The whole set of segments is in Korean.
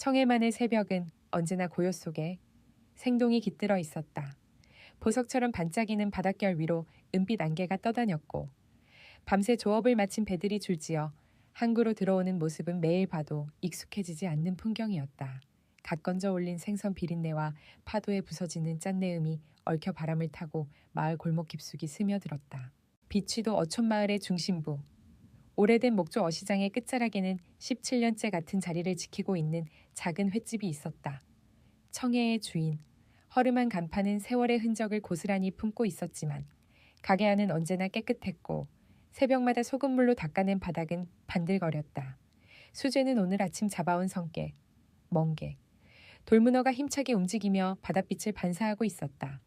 청해만의 새벽은 언제나 고요 속에 생동이 깃들어 있었다. 보석처럼 반짝이는 바닷결 위로 은빛 안개가 떠다녔고 밤새 조업을 마친 배들이 줄지어 항구로 들어오는 모습은 매일 봐도 익숙해지지 않는 풍경이었다. 갓 건져 올린 생선 비린내와 파도에 부서지는 짠내음이 얽혀 바람을 타고 마을 골목 깊숙이 스며들었다. 비취도 어촌마을의 중심부, 오래된 목조 어시장의 끝자락에는 17년째 같은 자리를 지키고 있는 작은 횟집이 있었다. 청해의 주인, 허름한 간판은 세월의 흔적을 고스란히 품고 있었지만 가게 안은 언제나 깨끗했고 새벽마다 소금물로 닦아낸 바닥은 반들거렸다. 수제는 오늘 아침 잡아온 성게, 멍게, 돌문어가 힘차게 움직이며 바닷빛을 반사하고 있었다.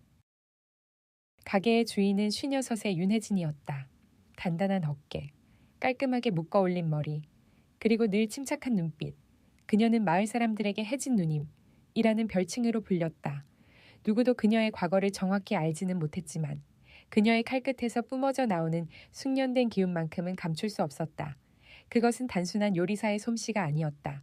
가게의 주인은 56의 윤혜진이었다. 단단한 어깨, 깔끔하게 묶어 올린 머리, 그리고 늘 침착한 눈빛. 그녀는 마을 사람들에게 혜진 누님이라는 별칭으로 불렸다. 누구도 그녀의 과거를 정확히 알지는 못했지만 그녀의 칼끝에서 뿜어져 나오는 숙련된 기운만큼은 감출 수 없었다. 그것은 단순한 요리사의 솜씨가 아니었다.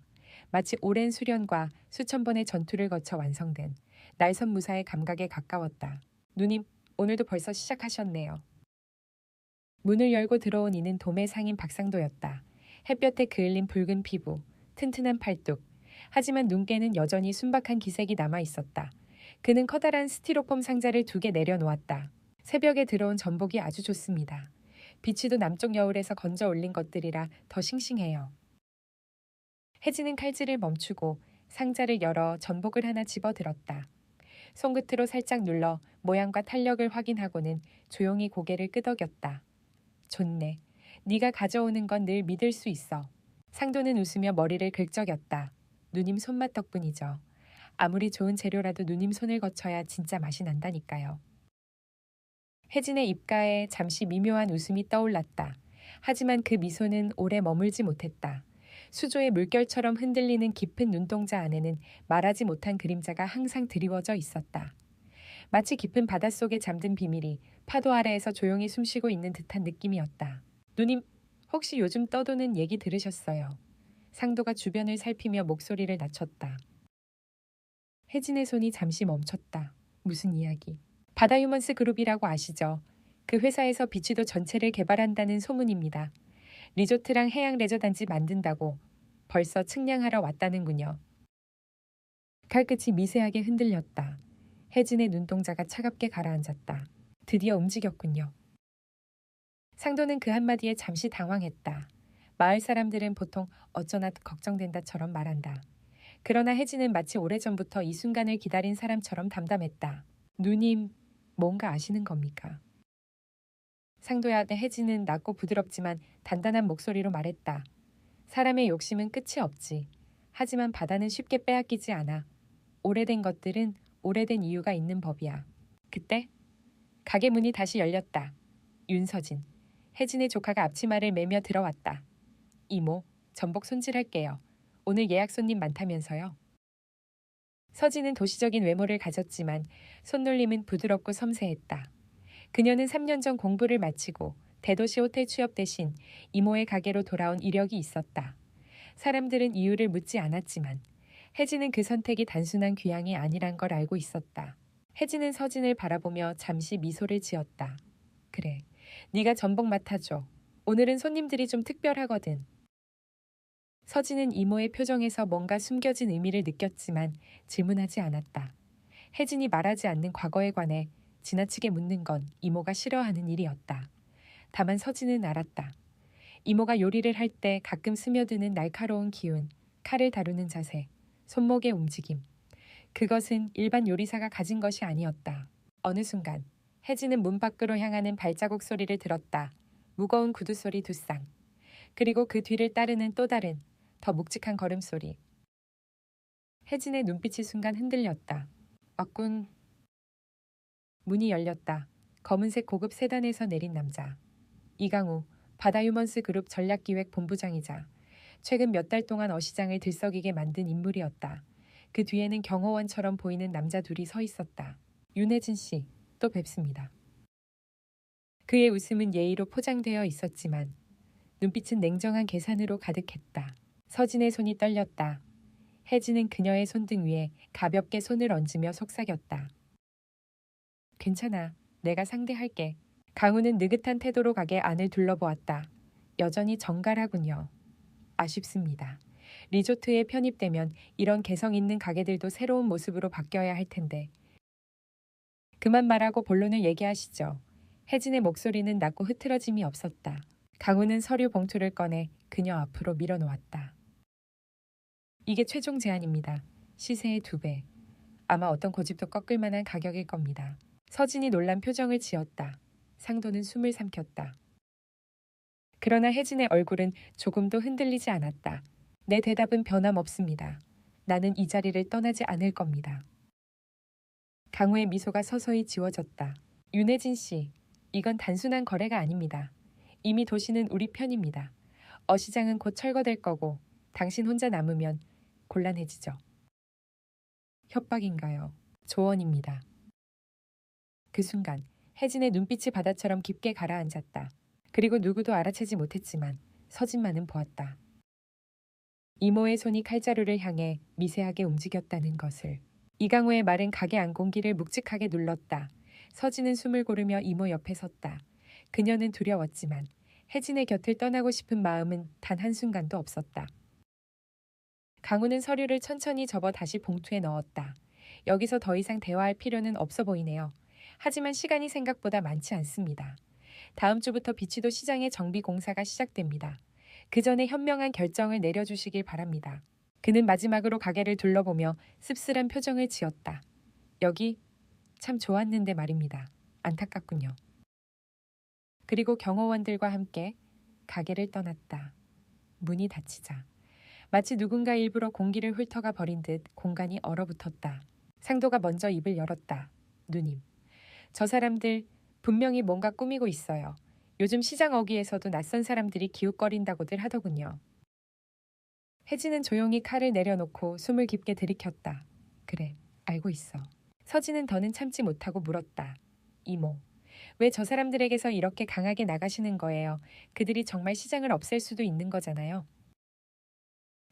마치 오랜 수련과 수천 번의 전투를 거쳐 완성된 날선 무사의 감각에 가까웠다. 누님, 오늘도 벌써 시작하셨네요. 문을 열고 들어온 이는 도매 상인 박상도였다. 햇볕에 그을린 붉은 피부, 튼튼한 팔뚝. 하지만 눈께는 여전히 순박한 기색이 남아 있었다. 그는 커다란 스티로폼 상자를 2개 내려놓았다. 새벽에 들어온 전복이 아주 좋습니다. 비치도 남쪽 여울에서 건져 올린 것들이라 더 싱싱해요. 혜진은 칼질을 멈추고 상자를 열어 전복을 하나 집어들었다. 손끝으로 살짝 눌러 모양과 탄력을 확인하고는 조용히 고개를 끄덕였다. 좋네. 네가 가져오는 건 늘 믿을 수 있어. 상도는 웃으며 머리를 긁적였다. 누님 손맛 덕분이죠. 아무리 좋은 재료라도 누님 손을 거쳐야 진짜 맛이 난다니까요. 혜진의 입가에 잠시 미묘한 웃음이 떠올랐다. 하지만 그 미소는 오래 머물지 못했다. 수조의 물결처럼 흔들리는 깊은 눈동자 안에는 말하지 못한 그림자가 항상 드리워져 있었다. 마치 깊은 바닷속에 잠든 비밀이 파도 아래에서 조용히 숨쉬고 있는 듯한 느낌이었다. 누님, 혹시 요즘 떠도는 얘기 들으셨어요? 상도가 주변을 살피며 목소리를 낮췄다. 혜진의 손이 잠시 멈췄다. 무슨 이야기? 바다휴먼스 그룹이라고 아시죠? 그 회사에서 비치도 전체를 개발한다는 소문입니다. 리조트랑 해양 레저단지 만든다고 벌써 측량하러 왔다는군요. 칼끝이 미세하게 흔들렸다. 혜진의 눈동자가 차갑게 가라앉았다. 드디어 움직였군요. 상도는 그 한마디에 잠시 당황했다. 마을 사람들은 보통 어쩌나 걱정된다처럼 말한다. 그러나 혜진은 마치 오래전부터 이 순간을 기다린 사람처럼 담담했다. 누님, 뭔가 아시는 겁니까? 상도야, 혜진은 낮고 부드럽지만 단단한 목소리로 말했다. 사람의 욕심은 끝이 없지. 하지만 바다는 쉽게 빼앗기지 않아. 오래된 것들은 오래된 이유가 있는 법이야. 그때 가게 문이 다시 열렸다. 윤서진, 혜진의 조카가 앞치마를 매며 들어왔다. 이모, 전복 손질할게요. 오늘 예약 손님 많다면서요. 서진은 도시적인 외모를 가졌지만 손놀림은 부드럽고 섬세했다. 그녀는 3년 전 공부를 마치고 대도시 호텔 취업 대신 이모의 가게로 돌아온 이력이 있었다. 사람들은 이유를 묻지 않았지만 혜진은 그 선택이 단순한 귀향이 아니란 걸 알고 있었다. 혜진은 서진을 바라보며 잠시 미소를 지었다. 그래, 네가 전복 맡아줘. 오늘은 손님들이 좀 특별하거든. 서진은 이모의 표정에서 뭔가 숨겨진 의미를 느꼈지만 질문하지 않았다. 혜진이 말하지 않는 과거에 관해 지나치게 묻는 건 이모가 싫어하는 일이었다. 다만 서진은 알았다. 이모가 요리를 할 때 가끔 스며드는 날카로운 기운, 칼을 다루는 자세, 손목의 움직임. 그것은 일반 요리사가 가진 것이 아니었다. 어느 순간 혜진은 문 밖으로 향하는 발자국 소리를 들었다. 무거운 구두 소리 2쌍. 그리고 그 뒤를 따르는 또 다른 더 묵직한 걸음소리. 혜진의 눈빛이 순간 흔들렸다. 왔군. 문이 열렸다. 검은색 고급 세단에서 내린 남자. 이강우, 바다휴먼스 그룹 전략기획 본부장이자 최근 몇 달 동안 어시장을 들썩이게 만든 인물이었다. 그 뒤에는 경호원처럼 보이는 남자 둘이 서 있었다. 윤혜진 씨, 또 뵙습니다. 그의 웃음은 예의로 포장되어 있었지만 눈빛은 냉정한 계산으로 가득했다. 서진의 손이 떨렸다. 혜진은 그녀의 손등 위에 가볍게 손을 얹으며 속삭였다. 괜찮아. 내가 상대할게. 강우는 느긋한 태도로 가게 안을 둘러보았다. 여전히 정갈하군요. 아쉽습니다. 리조트에 편입되면 이런 개성 있는 가게들도 새로운 모습으로 바뀌어야 할 텐데. 그만 말하고 본론을 얘기하시죠. 혜진의 목소리는 낮고 흐트러짐이 없었다. 강우는 서류 봉투를 꺼내 그녀 앞으로 밀어놓았다. 이게 최종 제안입니다. 시세의 2배. 아마 어떤 고집도 꺾을 만한 가격일 겁니다. 서진이 놀란 표정을 지었다. 상도는 숨을 삼켰다. 그러나 혜진의 얼굴은 조금도 흔들리지 않았다. 내 대답은 변함없습니다. 나는 이 자리를 떠나지 않을 겁니다. 강우의 미소가 서서히 지워졌다. 윤혜진 씨, 이건 단순한 거래가 아닙니다. 이미 도시는 우리 편입니다. 어시장은 곧 철거될 거고 당신 혼자 남으면 곤란해지죠. 협박인가요? 조언입니다. 그 순간 혜진의 눈빛이 바다처럼 깊게 가라앉았다. 그리고 누구도 알아채지 못했지만 서진만은 보았다. 이모의 손이 칼자루를 향해 미세하게 움직였다는 것을. 이강호의 말은 가게 안 공기를 묵직하게 눌렀다. 서진은 숨을 고르며 이모 옆에 섰다. 그녀는 두려웠지만 혜진의 곁을 떠나고 싶은 마음은 단 한순간도 없었다. 강우는 서류를 천천히 접어 다시 봉투에 넣었다. 여기서 더 이상 대화할 필요는 없어 보이네요. 하지만 시간이 생각보다 많지 않습니다. 다음 주부터 비치도 시장의 정비 공사가 시작됩니다. 그 전에 현명한 결정을 내려주시길 바랍니다. 그는 마지막으로 가게를 둘러보며 씁쓸한 표정을 지었다. 여기 참 좋았는데 말입니다. 안타깝군요. 그리고 경호원들과 함께 가게를 떠났다. 문이 닫히자 마치 누군가 일부러 공기를 훑어가 버린 듯 공간이 얼어붙었다. 상도가 먼저 입을 열었다. 누님, 저 사람들 분명히 뭔가 꾸미고 있어요. 요즘 시장 어귀에서도 낯선 사람들이 기웃거린다고들 하더군요. 혜진은 조용히 칼을 내려놓고 숨을 깊게 들이켰다. 그래, 알고 있어. 서진은 더는 참지 못하고 물었다. 이모, 왜 저 사람들에게서 이렇게 강하게 나가시는 거예요? 그들이 정말 시장을 없앨 수도 있는 거잖아요.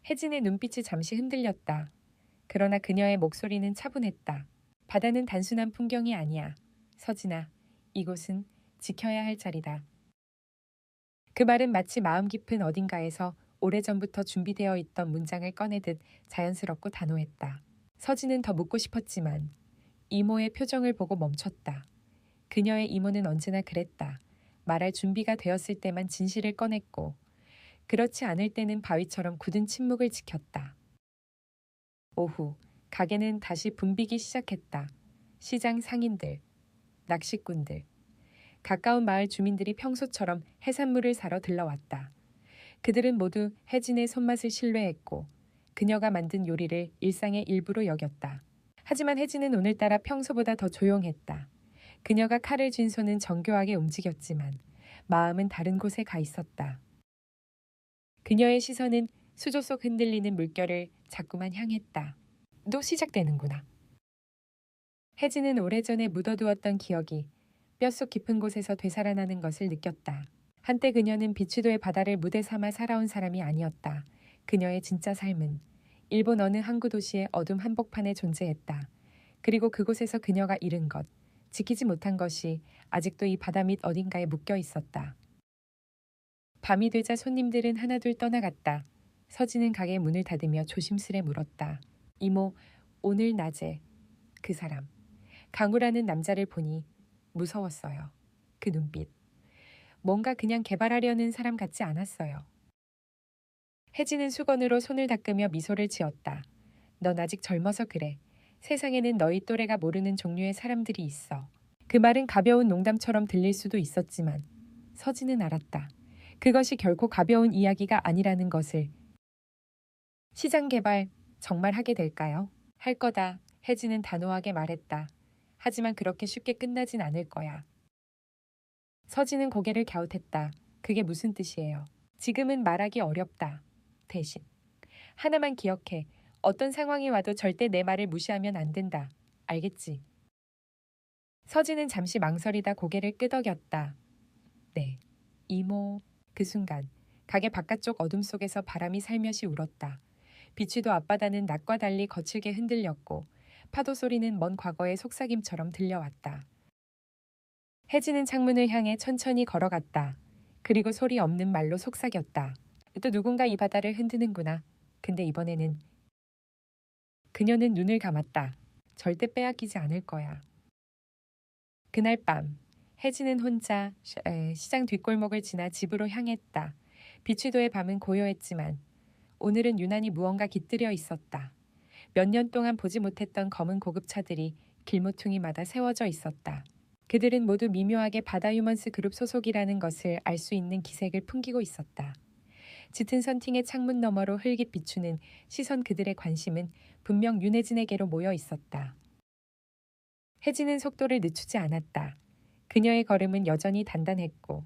혜진의 눈빛이 잠시 흔들렸다. 그러나 그녀의 목소리는 차분했다. 바다는 단순한 풍경이 아니야. 서진아, 이곳은 지켜야 할 자리다. 그 말은 마치 마음 깊은 어딘가에서 오래전부터 준비되어 있던 문장을 꺼내듯 자연스럽고 단호했다. 서진은 더 묻고 싶었지만 이모의 표정을 보고 멈췄다. 그녀의 이모는 언제나 그랬다. 말할 준비가 되었을 때만 진실을 꺼냈고 그렇지 않을 때는 바위처럼 굳은 침묵을 지켰다. 오후, 가게는 다시 붐비기 시작했다. 시장 상인들, 낚시꾼들, 가까운 마을 주민들이 평소처럼 해산물을 사러 들러왔다. 그들은 모두 혜진의 손맛을 신뢰했고 그녀가 만든 요리를 일상의 일부로 여겼다. 하지만 혜진은 오늘따라 평소보다 더 조용했다. 그녀가 칼을 쥔 손은 정교하게 움직였지만 마음은 다른 곳에 가 있었다. 그녀의 시선은 수조 속 흔들리는 물결을 자꾸만 향했다. 또 시작되는구나. 혜진은 오래전에 묻어두었던 기억이 뼛속 깊은 곳에서 되살아나는 것을 느꼈다. 한때 그녀는 비추도의 바다를 무대 삼아 살아온 사람이 아니었다. 그녀의 진짜 삶은 일본 어느 항구 도시의 어둠 한복판에 존재했다. 그리고 그곳에서 그녀가 잃은 것, 지키지 못한 것이 아직도 이 바다 밑 어딘가에 묶여 있었다. 밤이 되자 손님들은 하나둘 떠나갔다. 서진은 가게 문을 닫으며 조심스레 물었다. 이모, 오늘 낮에 그 사람, 강우라는 남자를 보니 무서웠어요. 그 눈빛. 뭔가 그냥 개발하려는 사람 같지 않았어요. 혜진은 수건으로 손을 닦으며 미소를 지었다. 넌 아직 젊어서 그래. 세상에는 너희 또래가 모르는 종류의 사람들이 있어. 그 말은 가벼운 농담처럼 들릴 수도 있었지만 서진은 알았다. 그것이 결코 가벼운 이야기가 아니라는 것을. 시장 개발 정말 하게 될까요? 할 거다. 혜진은 단호하게 말했다. 하지만 그렇게 쉽게 끝나진 않을 거야. 서진은 고개를 갸웃했다. 그게 무슨 뜻이에요? 지금은 말하기 어렵다. 대신 하나만 기억해. 어떤 상황이 와도 절대 내 말을 무시하면 안 된다. 알겠지? 서진은 잠시 망설이다 고개를 끄덕였다. 네, 이모. 그 순간 가게 바깥쪽 어둠 속에서 바람이 살며시 울었다. 비취도 앞바다는 낮과 달리 거칠게 흔들렸고 파도 소리는 먼 과거의 속삭임처럼 들려왔다. 혜진은 창문을 향해 천천히 걸어갔다. 그리고 소리 없는 말로 속삭였다. 또 누군가 이 바다를 흔드는구나. 근데 이번에는 그녀는 눈을 감았다. 절대 빼앗기지 않을 거야. 그날 밤 혜진은 혼자 시장 뒷골목을 지나 집으로 향했다. 비취도의 밤은 고요했지만 오늘은 유난히 무언가 깃들여 있었다. 몇 년 동안 보지 못했던 검은 고급차들이 길모퉁이마다 세워져 있었다. 그들은 모두 미묘하게 바다유먼스 그룹 소속이라는 것을 알 수 있는 기색을 풍기고 있었다. 짙은 선팅의 창문 너머로 흘깃 비추는 시선 그들의 관심은 분명 윤혜진에게로 모여 있었다. 혜진은 속도를 늦추지 않았다. 그녀의 걸음은 여전히 단단했고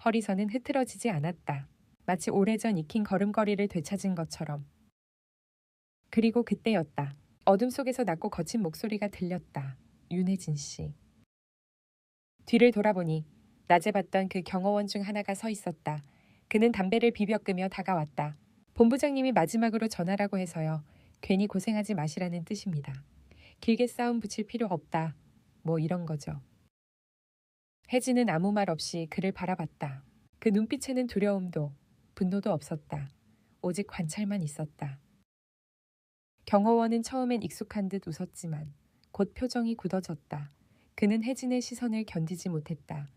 허리선은 흐트러지지 않았다. 마치 오래전 익힌 걸음걸이를 되찾은 것처럼. 그리고 그때였다. 어둠 속에서 낮고 거친 목소리가 들렸다. 윤혜진 씨. 뒤를 돌아보니 낮에 봤던 그 경호원 중 하나가 서 있었다. 그는 담배를 비벼 끄며 다가왔다. 본부장님이 마지막으로 전화라고 해서요. 괜히 고생하지 마시라는 뜻입니다. 길게 싸움 붙일 필요 없다. 뭐 이런 거죠. 혜진은 아무 말 없이 그를 바라봤다. 그 눈빛에는 두려움도 분노도 없었다. 오직 관찰만 있었다. 경호원은 처음엔 익숙한 듯 웃었지만 곧 표정이 굳어졌다. 그는 혜진의 시선을 견디지 못했다.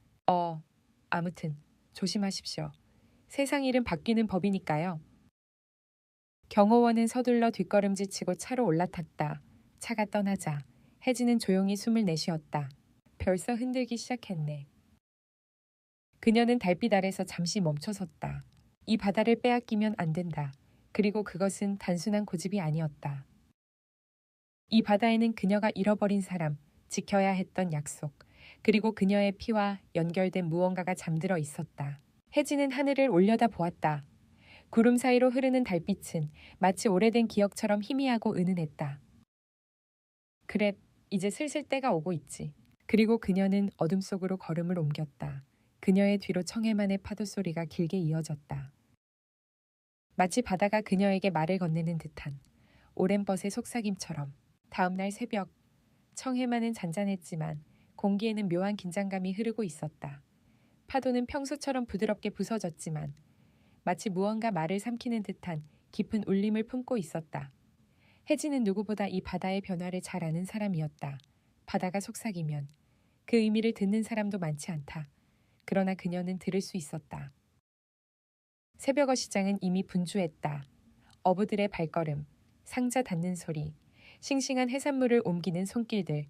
아무튼 조심하십시오. 세상 일은 바뀌는 법이니까요. 경호원은 서둘러 뒷걸음질치고 차로 올라탔다. 차가 떠나자 혜진은 조용히 숨을 내쉬었다. 벌써 흔들기 시작했네. 그녀는 달빛 아래서 잠시 멈춰섰다. 이 바다를 빼앗기면 안 된다. 그리고 그것은 단순한 고집이 아니었다. 이 바다에는 그녀가 잃어버린 사람, 지켜야 했던 약속, 그리고 그녀의 피와 연결된 무언가가 잠들어 있었다. 혜진은 하늘을 올려다 보았다. 구름 사이로 흐르는 달빛은 마치 오래된 기억처럼 희미하고 은은했다. 그래, 이제 슬슬 때가 오고 있지. 그리고 그녀는 어둠 속으로 걸음을 옮겼다. 그녀의 뒤로 청해만의 파도 소리가 길게 이어졌다. 마치 바다가 그녀에게 말을 건네는 듯한 오랜 벗의 속삭임처럼. 다음 날 새벽, 청해만은 잔잔했지만 공기에는 묘한 긴장감이 흐르고 있었다. 파도는 평소처럼 부드럽게 부서졌지만 마치 무언가 말을 삼키는 듯한 깊은 울림을 품고 있었다. 혜진은 누구보다 이 바다의 변화를 잘 아는 사람이었다. 바다가 속삭이면 그 의미를 듣는 사람도 많지 않다. 그러나 그녀는 들을 수 있었다. 새벽어 시장은 이미 분주했다. 어부들의 발걸음, 상자 닿는 소리, 싱싱한 해산물을 옮기는 손길들.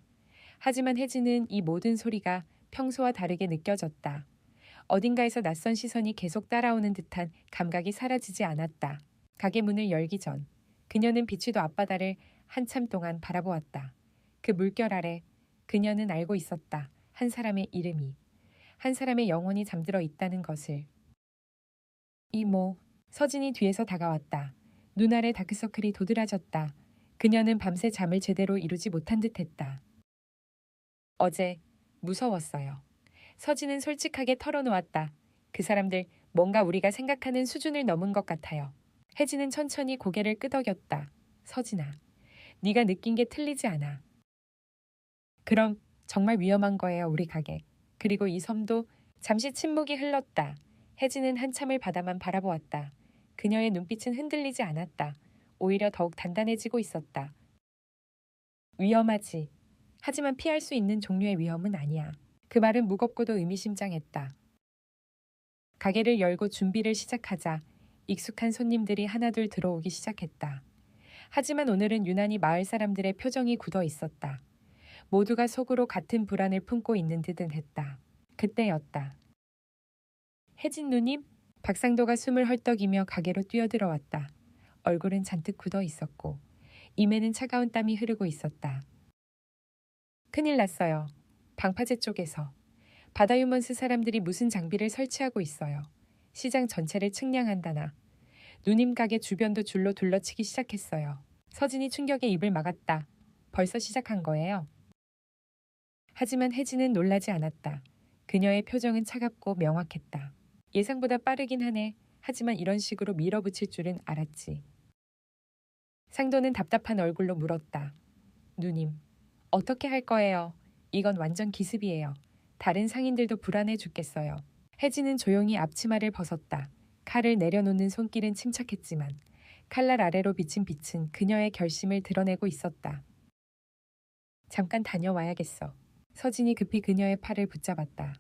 하지만 혜진은 이 모든 소리가 평소와 다르게 느껴졌다. 어딘가에서 낯선 시선이 계속 따라오는 듯한 감각이 사라지지 않았다. 가게 문을 열기 전 그녀는 비취도 앞바다를 한참 동안 바라보았다. 그 물결 아래 그녀는 알고 있었다. 한 사람의 이름이, 한 사람의 영혼이 잠들어 있다는 것을. 이모, 서진이 뒤에서 다가왔다. 눈 아래 다크서클이 도드라졌다. 그녀는 밤새 잠을 제대로 이루지 못한 듯했다. 어제 무서웠어요. 서진은 솔직하게 털어놓았다. 그 사람들 뭔가 우리가 생각하는 수준을 넘은 것 같아요. 혜진은 천천히 고개를 끄덕였다. 서진아, 네가 느낀 게 틀리지 않아. 그럼 정말 위험한 거예요, 우리 가게. 그리고 이 섬도. 잠시 침묵이 흘렀다. 혜진은 한참을 바다만 바라보았다. 그녀의 눈빛은 흔들리지 않았다. 오히려 더욱 단단해지고 있었다. 위험하지. 하지만 피할 수 있는 종류의 위험은 아니야. 그 말은 무겁고도 의미심장했다. 가게를 열고 준비를 시작하자 익숙한 손님들이 하나둘 들어오기 시작했다. 하지만 오늘은 유난히 마을 사람들의 표정이 굳어 있었다. 모두가 속으로 같은 불안을 품고 있는 듯은 했다. 그때였다. 혜진 누님? 박상도가 숨을 헐떡이며 가게로 뛰어들어왔다. 얼굴은 잔뜩 굳어 있었고 입에는 차가운 땀이 흐르고 있었다. 큰일 났어요. 방파제 쪽에서. 바다유먼스 사람들이 무슨 장비를 설치하고 있어요. 시장 전체를 측량한다나. 누님 가게 주변도 줄로 둘러치기 시작했어요. 서진이 충격에 입을 막았다. 벌써 시작한 거예요. 하지만 혜진은 놀라지 않았다. 그녀의 표정은 차갑고 명확했다. 예상보다 빠르긴 하네. 하지만 이런 식으로 밀어붙일 줄은 알았지. 상도는 답답한 얼굴로 물었다. 누님, 어떻게 할 거예요? 이건 완전 기습이에요. 다른 상인들도 불안해 죽겠어요. 혜진은 조용히 앞치마를 벗었다. 칼을 내려놓는 손길은 침착했지만 칼날 아래로 비친 빛은 그녀의 결심을 드러내고 있었다. 잠깐 다녀와야겠어. 서진이 급히 그녀의 팔을 붙잡았다.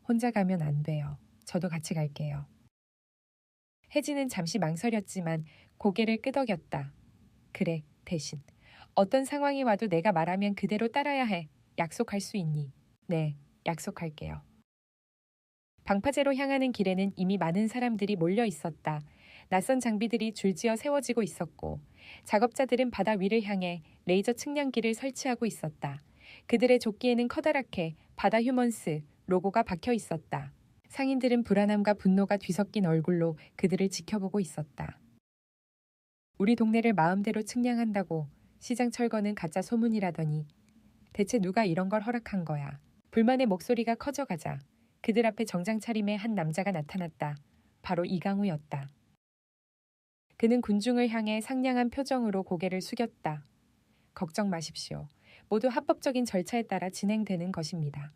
혼자 가면 안 돼요. 저도 같이 갈게요. 혜진은 잠시 망설였지만 고개를 끄덕였다. 그래, 대신. 어떤 상황이 와도 내가 말하면 그대로 따라야 해. 약속할 수 있니? 네, 약속할게요. 방파제로 향하는 길에는 이미 많은 사람들이 몰려 있었다. 낯선 장비들이 줄지어 세워지고 있었고 작업자들은 바다 위를 향해 레이저 측량기를 설치하고 있었다. 그들의 조끼에는 커다랗게 바다 휴먼스 로고가 박혀 있었다. 상인들은 불안함과 분노가 뒤섞인 얼굴로 그들을 지켜보고 있었다. 우리 동네를 마음대로 측량한다고 시장 철거는 가짜 소문이라더니 대체 누가 이런 걸 허락한 거야. 불만의 목소리가 커져가자 그들 앞에 정장 차림의 한 남자가 나타났다. 바로 이강우였다. 그는 군중을 향해 상냥한 표정으로 고개를 숙였다. 걱정 마십시오. 모두 합법적인 절차에 따라 진행되는 것입니다.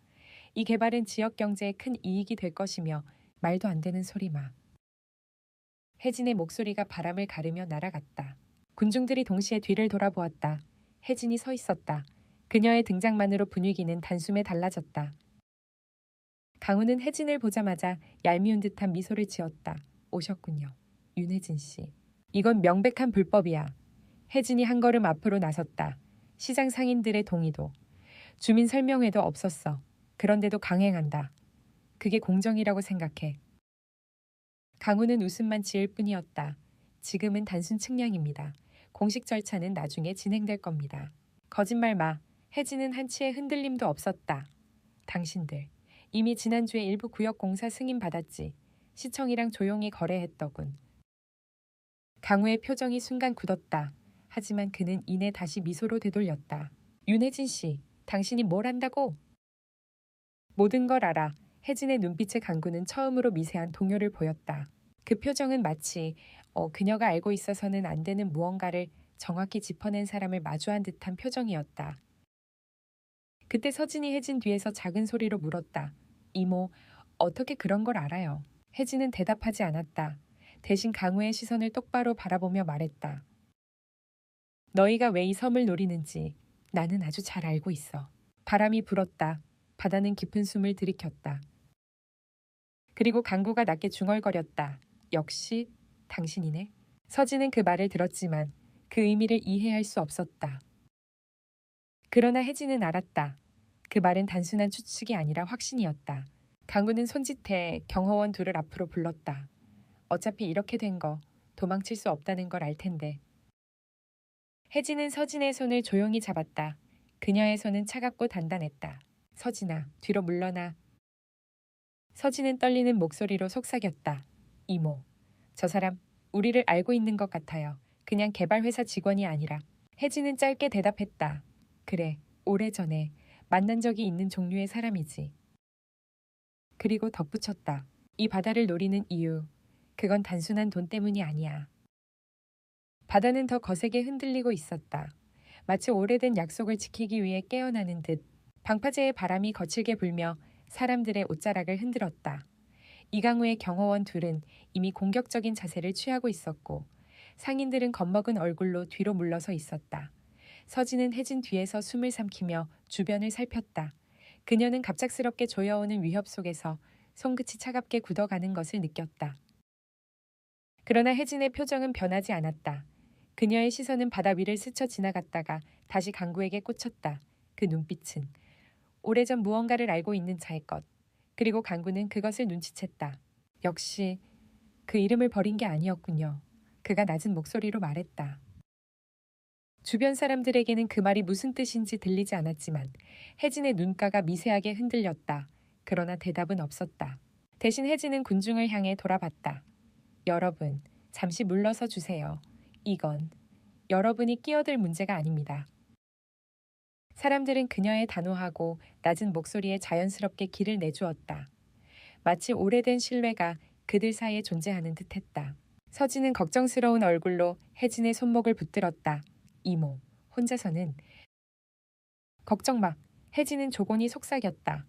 이 개발은 지역 경제에 큰 이익이 될 것이며 말도 안 되는 소리 마. 혜진의 목소리가 바람을 가르며 날아갔다. 군중들이 동시에 뒤를 돌아보았다. 혜진이 서 있었다. 그녀의 등장만으로 분위기는 단숨에 달라졌다. 강우는 혜진을 보자마자 얄미운 듯한 미소를 지었다. 오셨군요. 윤혜진 씨. 이건 명백한 불법이야. 혜진이 한 걸음 앞으로 나섰다. 시장 상인들의 동의도, 주민 설명회도 없었어. 그런데도 강행한다. 그게 공정이라고 생각해. 강우는 웃음만 지을 뿐이었다. 지금은 단순 측량입니다. 공식 절차는 나중에 진행될 겁니다. 거짓말 마. 혜진은 한치의 흔들림도 없었다. 당신들, 이미 지난주에 일부 구역 공사 승인 받았지. 시청이랑 조용히 거래했더군. 강우의 표정이 순간 굳었다. 하지만 그는 이내 다시 미소로 되돌렸다. 윤혜진 씨, 당신이 뭘 안다고? 모든 걸 알아. 혜진의 눈빛의 강구는 처음으로 미세한 동요를 보였다. 그 표정은 마치 그녀가 알고 있어서는 안 되는 무언가를 정확히 짚어낸 사람을 마주한 듯한 표정이었다. 그때 서진이 혜진 뒤에서 작은 소리로 물었다. 이모, 어떻게 그런 걸 알아요? 혜진은 대답하지 않았다. 대신 강우의 시선을 똑바로 바라보며 말했다. 너희가 왜 이 섬을 노리는지 나는 아주 잘 알고 있어. 바람이 불었다. 바다는 깊은 숨을 들이켰다. 그리고 강구가 낮게 중얼거렸다. 역시 당신이네. 서진은 그 말을 들었지만 그 의미를 이해할 수 없었다. 그러나 혜진은 알았다. 그 말은 단순한 추측이 아니라 확신이었다. 강구는 손짓해 경호원 둘을 앞으로 불렀다. 어차피 이렇게 된 거 도망칠 수 없다는 걸 알 텐데. 혜진은 서진의 손을 조용히 잡았다. 그녀의 손은 차갑고 단단했다. 서진아, 뒤로 물러나. 서진은 떨리는 목소리로 속삭였다. 이모, 저 사람 우리를 알고 있는 것 같아요. 그냥 개발회사 직원이 아니라. 혜진은 짧게 대답했다. 그래, 오래전에 만난 적이 있는 종류의 사람이지. 그리고 덧붙였다. 이 바다를 노리는 이유, 그건 단순한 돈 때문이 아니야. 바다는 더 거세게 흔들리고 있었다. 마치 오래된 약속을 지키기 위해 깨어나는 듯 방파제의 바람이 거칠게 불며 사람들의 옷자락을 흔들었다. 이강우의 경호원 둘은 이미 공격적인 자세를 취하고 있었고 상인들은 겁먹은 얼굴로 뒤로 물러서 있었다. 서진은 혜진 뒤에서 숨을 삼키며 주변을 살폈다. 그녀는 갑작스럽게 조여오는 위협 속에서 손끝이 차갑게 굳어가는 것을 느꼈다. 그러나 혜진의 표정은 변하지 않았다. 그녀의 시선은 바다 위를 스쳐 지나갔다가 다시 강구에게 꽂혔다. 그 눈빛은 오래전 무언가를 알고 있는 자의 것. 그리고 강구는 그것을 눈치챘다. 역시 그 이름을 버린 게 아니었군요. 그가 낮은 목소리로 말했다. 주변 사람들에게는 그 말이 무슨 뜻인지 들리지 않았지만 혜진의 눈가가 미세하게 흔들렸다. 그러나 대답은 없었다. 대신 혜진은 군중을 향해 돌아봤다. 여러분, 잠시 물러서 주세요. 이건 여러분이 끼어들 문제가 아닙니다. 사람들은 그녀의 단호하고 낮은 목소리에 자연스럽게 길을 내주었다. 마치 오래된 신뢰가 그들 사이에 존재하는 듯했다. 서진은 걱정스러운 얼굴로 혜진의 손목을 붙들었다. 이모, 혼자서는. 걱정 마. 혜진은 조곤히 속삭였다.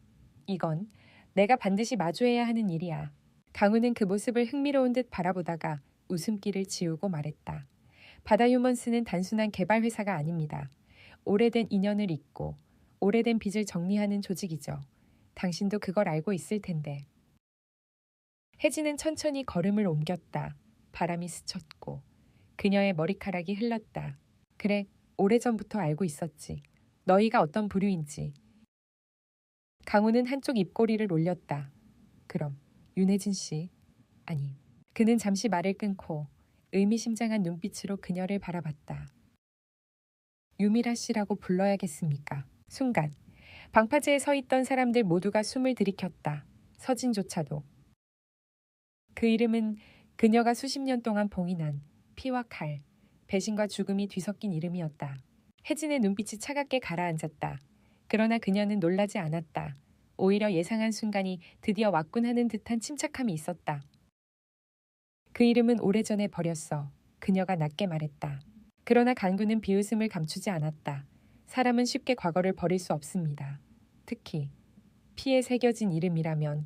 이건 내가 반드시 마주해야 하는 일이야. 강우는 그 모습을 흥미로운 듯 바라보다가 웃음기를 지우고 말했다. 바다휴먼스는 단순한 개발 회사가 아닙니다. 오래된 인연을 잇고 오래된 빚을 정리하는 조직이죠. 당신도 그걸 알고 있을 텐데. 혜진은 천천히 걸음을 옮겼다. 바람이 스쳤고 그녀의 머리카락이 흘렀다. 그래, 오래전부터 알고 있었지. 너희가 어떤 부류인지. 강우는 한쪽 입꼬리를 올렸다. 그럼 윤혜진 씨? 아니. 그는 잠시 말을 끊고 의미심장한 눈빛으로 그녀를 바라봤다. 유미라 씨라고 불러야겠습니까? 순간 방파제에 서 있던 사람들 모두가 숨을 들이켰다. 서진조차도. 그 이름은 그녀가 수십 년 동안 봉인한 피와 칼, 배신과 죽음이 뒤섞인 이름이었다. 혜진의 눈빛이 차갑게 가라앉았다. 그러나 그녀는 놀라지 않았다. 오히려 예상한 순간이 드디어 왔군 하는 듯한 침착함이 있었다. 그 이름은 오래전에 버렸어. 그녀가 낮게 말했다. 그러나 간구는 비웃음을 감추지 않았다. 사람은 쉽게 과거를 버릴 수 없습니다. 특히 피에 새겨진 이름이라면.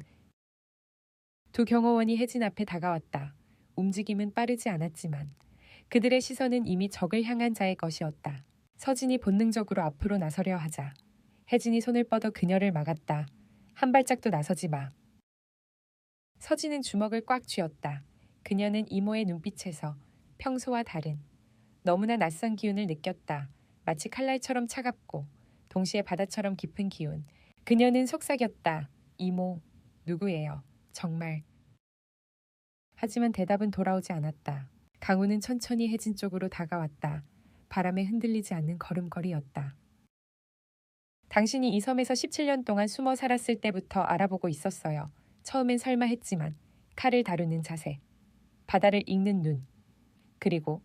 두 경호원이 혜진 앞에 다가왔다. 움직임은 빠르지 않았지만 그들의 시선은 이미 적을 향한 자의 것이었다. 서진이 본능적으로 앞으로 나서려 하자 혜진이 손을 뻗어 그녀를 막았다. 한 발짝도 나서지 마. 서진은 주먹을 꽉 쥐었다. 그녀는 이모의 눈빛에서 평소와 다른 너무나 낯선 기운을 느꼈다. 마치 칼날처럼 차갑고 동시에 바다처럼 깊은 기운. 그녀는 속삭였다. 이모, 누구예요? 정말. 하지만 대답은 돌아오지 않았다. 강우는 천천히 혜진 쪽으로 다가왔다. 바람에 흔들리지 않는 걸음걸이였다. 당신이 이 섬에서 17년 동안 숨어 살았을 때부터 알아보고 있었어요. 처음엔 설마 했지만 칼을 다루는 자세, 바다를 읽는 눈, 그리고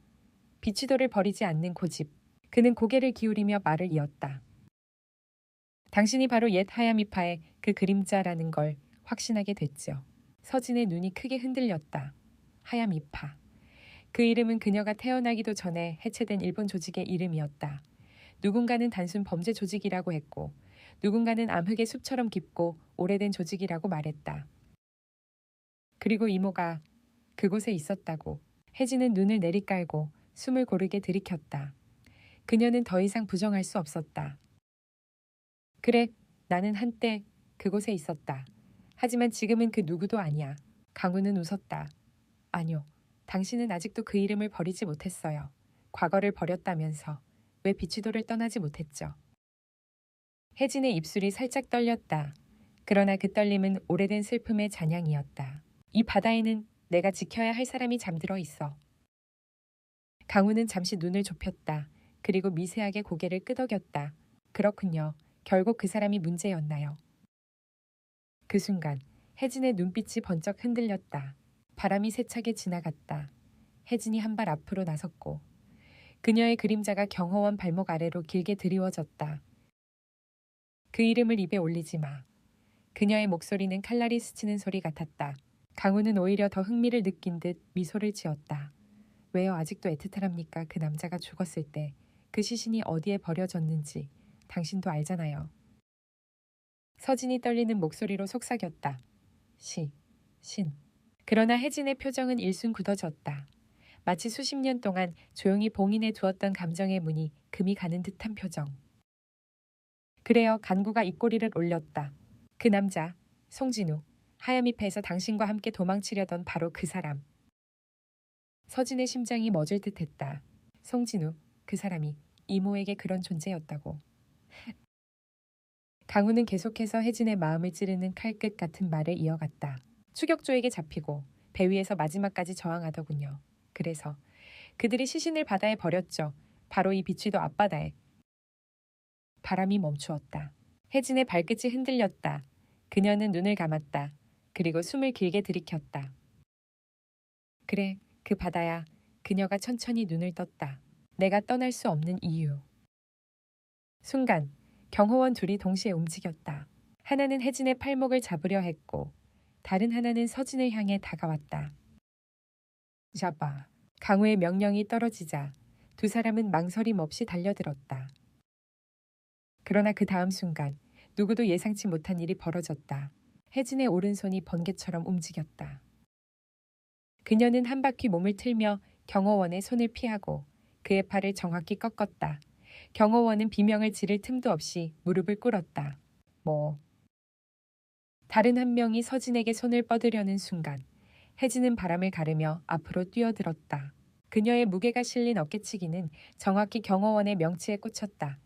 비치도를 버리지 않는 고집. 그는 고개를 기울이며 말을 이었다. 당신이 바로 옛 하야미파의 그 그림자라는 걸 확신하게 됐죠. 서진의 눈이 크게 흔들렸다. 하야미파. 그 이름은 그녀가 태어나기도 전에 해체된 일본 조직의 이름이었다. 누군가는 단순 범죄 조직이라고 했고 누군가는 암흑의 숲처럼 깊고 오래된 조직이라고 말했다. 그리고 이모가 그곳에 있었다고. 혜진은 눈을 내리깔고 숨을 고르게 들이켰다. 그녀는 더 이상 부정할 수 없었다. 그래, 나는 한때 그곳에 있었다. 하지만 지금은 그 누구도 아니야. 강우는 웃었다. 아니요, 당신은 아직도 그 이름을 버리지 못했어요. 과거를 버렸다면서 왜 비치도를 떠나지 못했죠? 혜진의 입술이 살짝 떨렸다. 그러나 그 떨림은 오래된 슬픔의 잔향이었다. 이 바다에는 내가 지켜야 할 사람이 잠들어 있어. 강우는 잠시 눈을 좁혔다. 그리고 미세하게 고개를 끄덕였다. 그렇군요. 결국 그 사람이 문제였나요? 그 순간 혜진의 눈빛이 번쩍 흔들렸다. 바람이 세차게 지나갔다. 혜진이 한 발 앞으로 나섰고 그녀의 그림자가 경호원 발목 아래로 길게 드리워졌다. 그 이름을 입에 올리지 마. 그녀의 목소리는 칼날이 스치는 소리 같았다. 강우는 오히려 더 흥미를 느낀 듯 미소를 지었다. 왜요? 아직도 애틋하랍니까? 그 남자가 죽었을 때 그 시신이 어디에 버려졌는지 당신도 알잖아요. 서진이 떨리는 목소리로 속삭였다. 신. 그러나 혜진의 표정은 일순 굳어졌다. 마치 수십 년 동안 조용히 봉인해 두었던 감정의 문이 금이 가는 듯한 표정. 그래요. 간구가 입꼬리를 올렸다. 그 남자, 송진우. 하야미패에서 당신과 함께 도망치려던 바로 그 사람. 서진의 심장이 멎을 듯했다. 송진우, 그 사람이 이모에게 그런 존재였다고. 강우는 계속해서 혜진의 마음을 찌르는 칼끝 같은 말을 이어갔다. 추격조에게 잡히고 배 위에서 마지막까지 저항하더군요. 그래서 그들이 시신을 바다에 버렸죠. 바로 이 비취도 앞바다에. 바람이 멈추었다. 혜진의 발끝이 흔들렸다. 그녀는 눈을 감았다. 그리고 숨을 길게 들이켰다. 그래, 그 바다야. 그녀가 천천히 눈을 떴다. 내가 떠날 수 없는 이유. 순간 경호원 둘이 동시에 움직였다. 하나는 혜진의 팔목을 잡으려 했고 다른 하나는 서진을 향해 다가왔다. 잡아. 강우의 명령이 떨어지자 두 사람은 망설임 없이 달려들었다. 그러나 그 다음 순간 누구도 예상치 못한 일이 벌어졌다. 혜진의 오른손이 번개처럼 움직였다. 그녀는 한 바퀴 몸을 틀며 경호원의 손을 피하고 그의 팔을 정확히 꺾었다. 경호원은 비명을 지를 틈도 없이 무릎을 꿇었다. 다른 한 명이 서진에게 손을 뻗으려는 순간 혜진은 바람을 가르며 앞으로 뛰어들었다. 그녀의 무게가 실린 어깨치기는 정확히 경호원의 명치에 꽂혔다.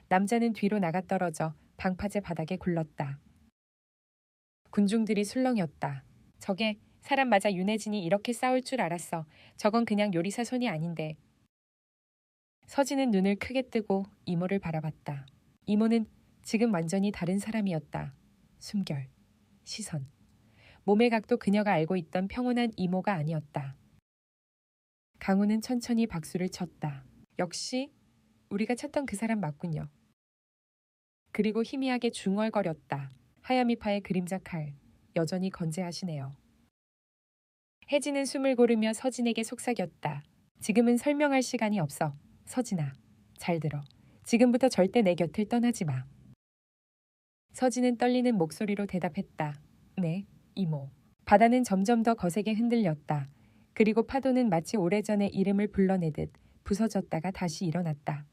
남자는 뒤로 나가 떨어져 방파제 바닥에 굴렀다. 군중들이 술렁였다. 저게 사람 맞아 윤혜진이 이렇게 싸울 줄 알았어. 저건 그냥 요리사 손이 아닌데. 서진은 눈을 크게 뜨고 이모를 바라봤다. 이모는 지금 완전히 다른 사람이었다. 숨결, 시선, 몸의 각도 그녀가 알고 있던 평온한 이모가 아니었다. 강우는 천천히 박수를 쳤다. 역시 우리가 찾던 그 사람 맞군요. 그리고 희미하게 중얼거렸다. 하야미파의 그림자 칼, 여전히 건재하시네요. 혜진은 숨을 고르며 서진에게 속삭였다. 지금은 설명할 시간이 없어. 서진아, 잘 들어. 지금부터 절대 내 곁을 떠나지 마. 서진은 떨리는 목소리로 대답했다. 네, 이모. 바다는 점점 더 거세게 흔들렸다. 그리고 파도는 마치 오래전에 이름을 불러내듯 부서졌다가 다시 일어났다.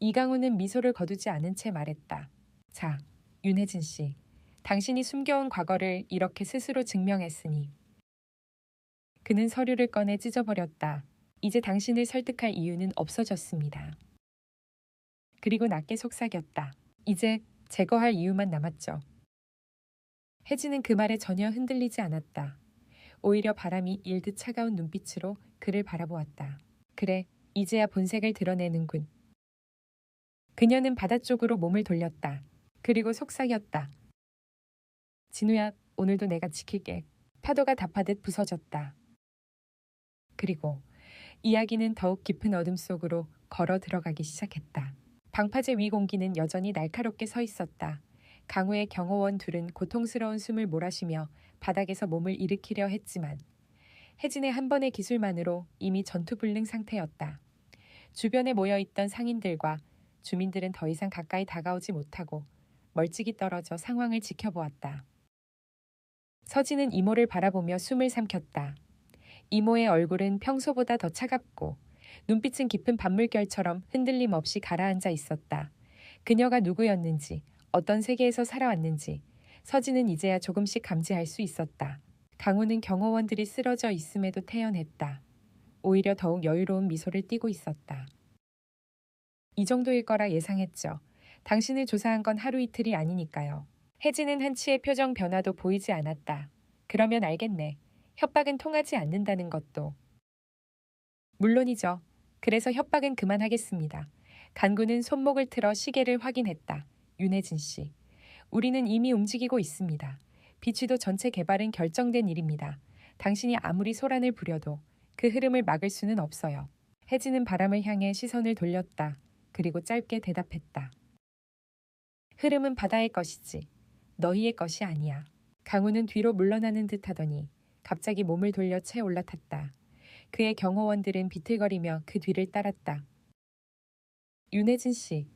이강우는 미소를 거두지 않은 채 말했다. 자, 윤혜진 씨. 당신이 숨겨온 과거를 이렇게 스스로 증명했으니. 그는 서류를 꺼내 찢어버렸다. 이제 당신을 설득할 이유는 없어졌습니다. 그리고 낮게 속삭였다. 이제 제거할 이유만 남았죠. 혜진은 그 말에 전혀 흔들리지 않았다. 오히려 바람이 일듯 차가운 눈빛으로 그를 바라보았다. 그래, 이제야 본색을 드러내는군. 그녀는 바다 쪽으로 몸을 돌렸다. 그리고 속삭였다. 진우야, 오늘도 내가 지킬게. 파도가 답하듯 부서졌다. 그리고 이야기는 더욱 깊은 어둠 속으로 걸어 들어가기 시작했다. 방파제 위 공기는 여전히 날카롭게 서 있었다. 강우의 경호원 둘은 고통스러운 숨을 몰아쉬며 바닥에서 몸을 일으키려 했지만 혜진의 한 번의 기술만으로 이미 전투불능 상태였다. 주변에 모여있던 상인들과 주민들은 더 이상 가까이 다가오지 못하고 멀찍이 떨어져 상황을 지켜보았다. 서진은 이모를 바라보며 숨을 삼켰다. 이모의 얼굴은 평소보다 더 차갑고 눈빛은 깊은 밤물결처럼 흔들림 없이 가라앉아 있었다. 그녀가 누구였는지, 어떤 세계에서 살아왔는지 서진은 이제야 조금씩 감지할 수 있었다. 강우는 경호원들이 쓰러져 있음에도 태연했다. 오히려 더욱 여유로운 미소를 띠고 있었다. 이 정도일 거라 예상했죠. 당신을 조사한 건 하루 이틀이 아니니까요. 혜진은 한치의 표정 변화도 보이지 않았다. 그러면 알겠네. 협박은 통하지 않는다는 것도. 물론이죠. 그래서 협박은 그만하겠습니다. 간구는 손목을 틀어 시계를 확인했다. 윤혜진 씨. 우리는 이미 움직이고 있습니다. 비취도 전체 개발은 결정된 일입니다. 당신이 아무리 소란을 부려도 그 흐름을 막을 수는 없어요. 혜진은 바람을 향해 시선을 돌렸다. 그리고 짧게 대답했다. 흐름은 바다의 것이지. 너희의 것이 아니야. 강우는 뒤로 물러나는 듯 하더니 갑자기 몸을 돌려 채 올라탔다. 그의 경호원들은 비틀거리며 그 뒤를 따랐다. 윤혜진 씨.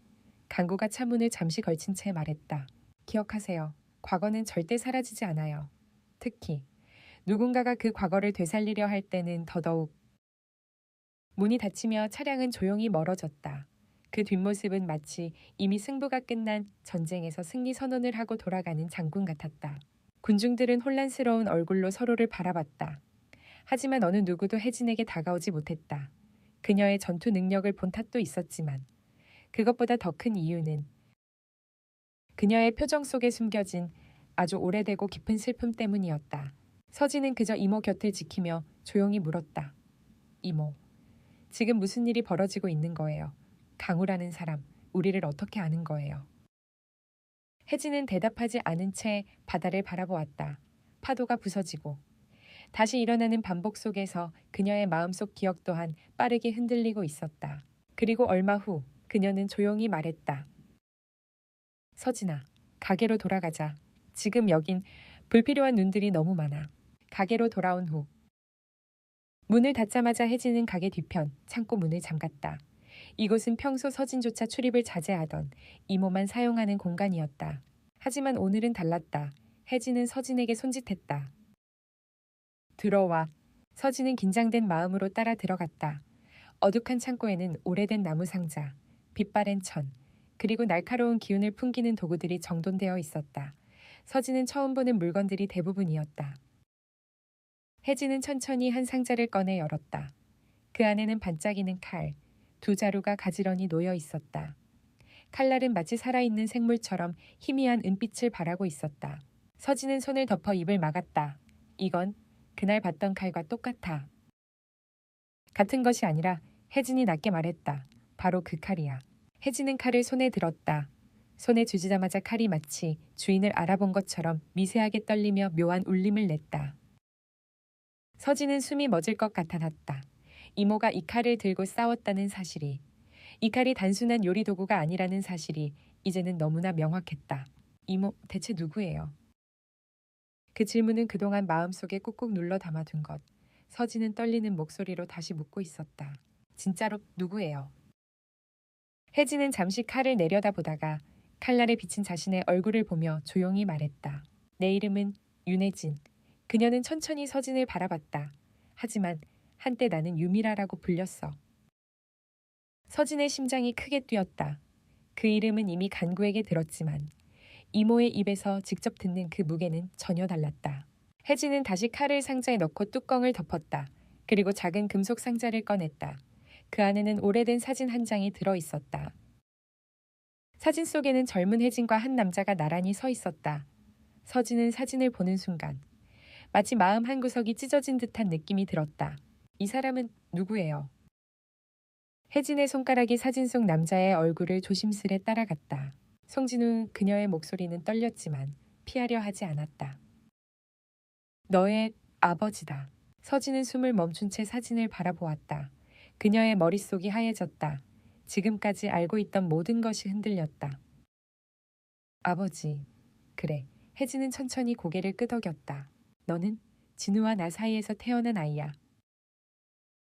강구가 차문을 잠시 걸친 채 말했다. 기억하세요. 과거는 절대 사라지지 않아요. 특히 누군가가 그 과거를 되살리려 할 때는 더더욱. 문이 닫히며 차량은 조용히 멀어졌다. 그 뒷모습은 마치 이미 승부가 끝난 전쟁에서 승리 선언을 하고 돌아가는 장군 같았다. 군중들은 혼란스러운 얼굴로 서로를 바라봤다. 하지만 어느 누구도 혜진에게 다가오지 못했다. 그녀의 전투 능력을 본 탓도 있었지만 그것보다 더 큰 이유는 그녀의 표정 속에 숨겨진 아주 오래되고 깊은 슬픔 때문이었다. 서진은 그저 이모 곁을 지키며 조용히 물었다. 이모, 지금 무슨 일이 벌어지고 있는 거예요? 강우라는 사람, 우리를 어떻게 아는 거예요? 혜진은 대답하지 않은 채 바다를 바라보았다. 파도가 부서지고 다시 일어나는 반복 속에서 그녀의 마음속 기억 또한 빠르게 흔들리고 있었다. 그리고 얼마 후 그녀는 조용히 말했다. 서진아, 가게로 돌아가자. 지금 여긴 불필요한 눈들이 너무 많아. 가게로 돌아온 후 문을 닫자마자 혜진은 가게 뒤편 창고 문을 잠갔다. 이곳은 평소 서진조차 출입을 자제하던 이모만 사용하는 공간이었다. 하지만 오늘은 달랐다. 혜진은 서진에게 손짓했다. 들어와. 서진은 긴장된 마음으로 따라 들어갔다. 어둑한 창고에는 오래된 나무 상자, 빛바랜 천, 그리고 날카로운 기운을 풍기는 도구들이 정돈되어 있었다. 서진은 처음 보는 물건들이 대부분이었다. 혜진은 천천히 한 상자를 꺼내 열었다. 그 안에는 반짝이는 칼, 두 자루가 가지런히 놓여 있었다. 칼날은 마치 살아있는 생물처럼 희미한 은빛을 발하고 있었다. 서진은 손을 덮어 입을 막았다. 이건 그날 봤던 칼과 똑같아. 같은 것이 아니라 혜진이 낮게 말했다. 바로 그 칼이야. 혜진은 칼을 손에 들었다. 손에 쥐자마자 칼이 마치 주인을 알아본 것처럼 미세하게 떨리며 묘한 울림을 냈다. 서진은 숨이 멎을 것 같아났다. 이모가 이 칼을 들고 싸웠다는 사실이, 이 칼이 단순한 요리 도구가 아니라는 사실이 이제는 너무나 명확했다. 이모, 대체 누구예요? 그 질문은 그동안 마음속에 꾹꾹 눌러 담아둔 것. 서진은 떨리는 목소리로 다시 묻고 있었다. 진짜로 누구예요? 혜진은 잠시 칼을 내려다보다가 칼날에 비친 자신의 얼굴을 보며 조용히 말했다. 내 이름은 윤혜진. 그녀는 천천히 서진을 바라봤다. 하지만 한때 나는 유미라라고 불렸어. 서진의 심장이 크게 뛰었다. 그 이름은 이미 간구에게 들었지만 이모의 입에서 직접 듣는 그 무게는 전혀 달랐다. 혜진은 다시 칼을 상자에 넣고 뚜껑을 덮었다. 그리고 작은 금속 상자를 꺼냈다. 그 안에는 오래된 사진 한 장이 들어 있었다. 사진 속에는 젊은 혜진과 한 남자가 나란히 서 있었다. 서진은 사진을 보는 순간 마치 마음 한구석이 찢어진 듯한 느낌이 들었다. 이 사람은 누구예요? 혜진의 손가락이 사진 속 남자의 얼굴을 조심스레 따라갔다. 송진우 그녀의 목소리는 떨렸지만 피하려 하지 않았다. 너의 아버지다. 서진은 숨을 멈춘 채 사진을 바라보았다. 그녀의 머릿속이 하얘졌다. 지금까지 알고 있던 모든 것이 흔들렸다. 아버지. 그래. 혜진은 천천히 고개를 끄덕였다. 너는 진우와 나 사이에서 태어난 아이야.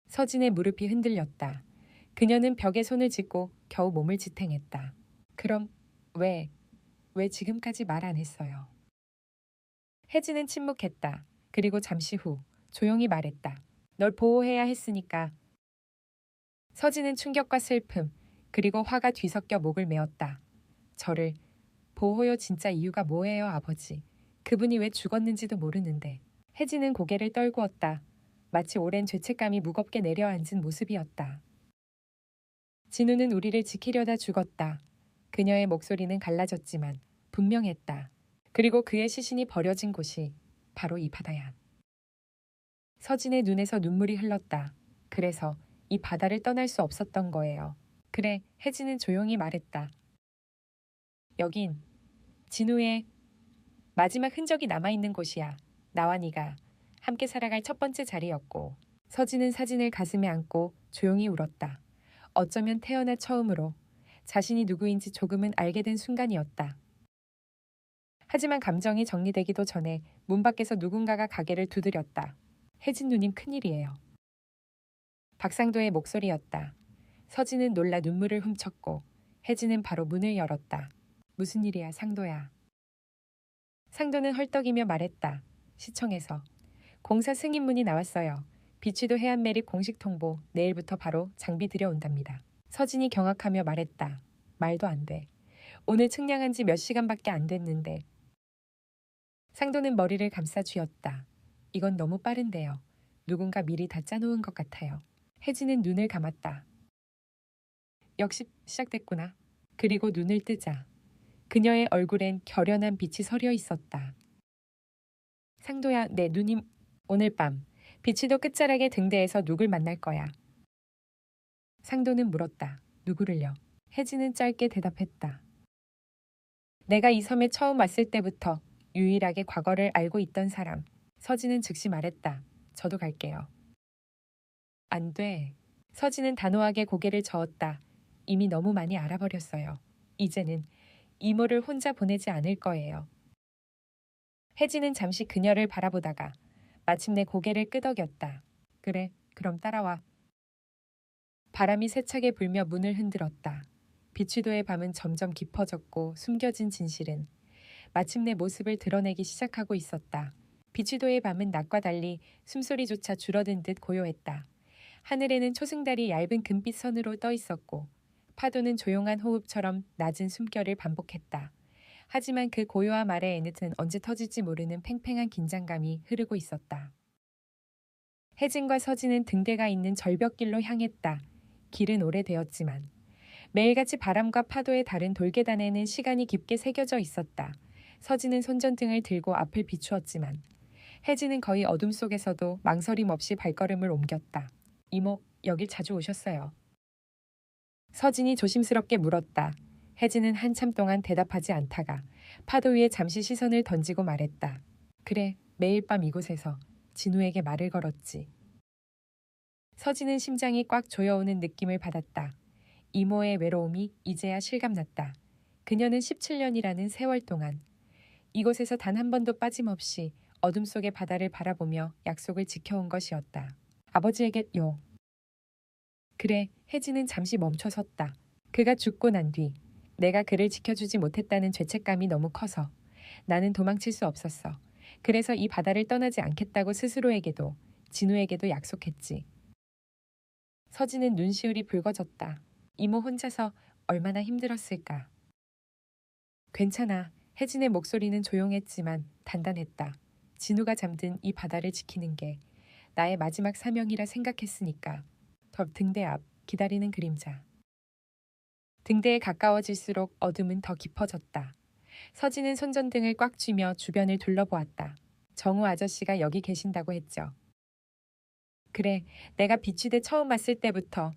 서진의 무릎이 흔들렸다. 그녀는 벽에 손을 짚고 겨우 몸을 지탱했다. 그럼 왜 지금까지 말 안 했어요? 혜진은 침묵했다. 그리고 잠시 후 조용히 말했다. 널 보호해야 했으니까. 서진은 충격과 슬픔, 그리고 화가 뒤섞여 목을 메었다. 저를 보호요. 진짜 이유가 뭐예요, 아버지? 그분이 왜 죽었는지도 모르는데. 혜진은 고개를 떨구었다. 마치 오랜 죄책감이 무겁게 내려앉은 모습이었다. 진우는 우리를 지키려다 죽었다. 그녀의 목소리는 갈라졌지만 분명했다. 그리고 그의 시신이 버려진 곳이 바로 이 바다야. 서진의 눈에서 눈물이 흘렀다. 그래서 이 바다를 떠날 수 없었던 거예요. 그래, 혜진은 조용히 말했다. 여긴 진우의 마지막 흔적이 남아있는 곳이야. 나와 네가 함께 살아갈 첫 번째 자리였고. 서진은 사진을 가슴에 안고 조용히 울었다. 어쩌면 태어나 처음으로 자신이 누구인지 조금은 알게 된 순간이었다. 하지만 감정이 정리되기도 전에 문 밖에서 누군가가 가게를 두드렸다. 혜진 누님 큰일이에요. 박상도의 목소리였다. 서진은 놀라 눈물을 훔쳤고 혜진은 바로 문을 열었다. 무슨 일이야, 상도야. 상도는 헐떡이며 말했다. 시청에서 공사 승인문이 나왔어요. 비취도 해안 매립 공식 통보 내일부터 바로 장비 들여온답니다. 서진이 경악하며 말했다. 말도 안 돼. 오늘 측량한 지 몇 시간밖에 안 됐는데. 상도는 머리를 감싸 쥐었다. 이건 너무 빠른데요. 누군가 미리 다 짜놓은 것 같아요. 혜진은 눈을 감았다. 역시 시작됐구나. 그리고 눈을 뜨자 그녀의 얼굴엔 결연한 빛이 서려 있었다. 상도야, 네 누님. 오늘 밤 비치도 끝자락의 등대에서 누굴 만날 거야. 상도는 물었다. 누구를요? 혜진은 짧게 대답했다. 내가 이 섬에 처음 왔을 때부터 유일하게 과거를 알고 있던 사람. 서진은 즉시 말했다. 저도 갈게요. 안 돼. 서진은 단호하게 고개를 저었다. 이미 너무 많이 알아버렸어요. 이제는 이모를 혼자 보내지 않을 거예요. 혜진은 잠시 그녀를 바라보다가 마침내 고개를 끄덕였다. 그래, 그럼 따라와. 바람이 세차게 불며 문을 흔들었다. 비취도의 밤은 점점 깊어졌고 숨겨진 진실은 마침내 모습을 드러내기 시작하고 있었다. 비취도의 밤은 낮과 달리 숨소리조차 줄어든 듯 고요했다. 하늘에는 초승달이 얇은 금빛 선으로 떠 있었고 파도는 조용한 호흡처럼 낮은 숨결을 반복했다. 하지만 그 고요함 아래에는 언제 터질지 모르는 팽팽한 긴장감이 흐르고 있었다. 혜진과 서진은 등대가 있는 절벽길로 향했다. 길은 오래되었지만 매일같이 바람과 파도에 다른 돌계단에는 시간이 깊게 새겨져 있었다. 서진은 손전등을 들고 앞을 비추었지만 혜진은 거의 어둠 속에서도 망설임 없이 발걸음을 옮겼다. 이모, 여길 자주 오셨어요. 서진이 조심스럽게 물었다. 혜진은 한참 동안 대답하지 않다가 파도 위에 잠시 시선을 던지고 말했다. 그래, 매일 밤 이곳에서 진우에게 말을 걸었지. 서진은 심장이 꽉 조여오는 느낌을 받았다. 이모의 외로움이 이제야 실감났다. 그녀는 17년이라는 세월 동안 이곳에서 단 한 번도 빠짐없이 어둠 속의 바다를 바라보며 약속을 지켜온 것이었다. 아버지에게요. 그래, 혜진은 잠시 멈춰섰다. 그가 죽고 난 뒤 내가 그를 지켜주지 못했다는 죄책감이 너무 커서 나는 도망칠 수 없었어. 그래서 이 바다를 떠나지 않겠다고 스스로에게도 진우에게도 약속했지. 서진은 눈시울이 붉어졌다. 이모 혼자서 얼마나 힘들었을까. 괜찮아. 혜진의 목소리는 조용했지만 단단했다. 진우가 잠든 이 바다를 지키는 게 나의 마지막 사명이라 생각했으니까. 더 등대 앞 기다리는 그림자. 등대에 가까워질수록 어둠은 더 깊어졌다. 서진은 손전등을 꽉 쥐며 주변을 둘러보았다. 정우 아저씨가 여기 계신다고 했죠. 그래, 내가 비취대 처음 왔을 때부터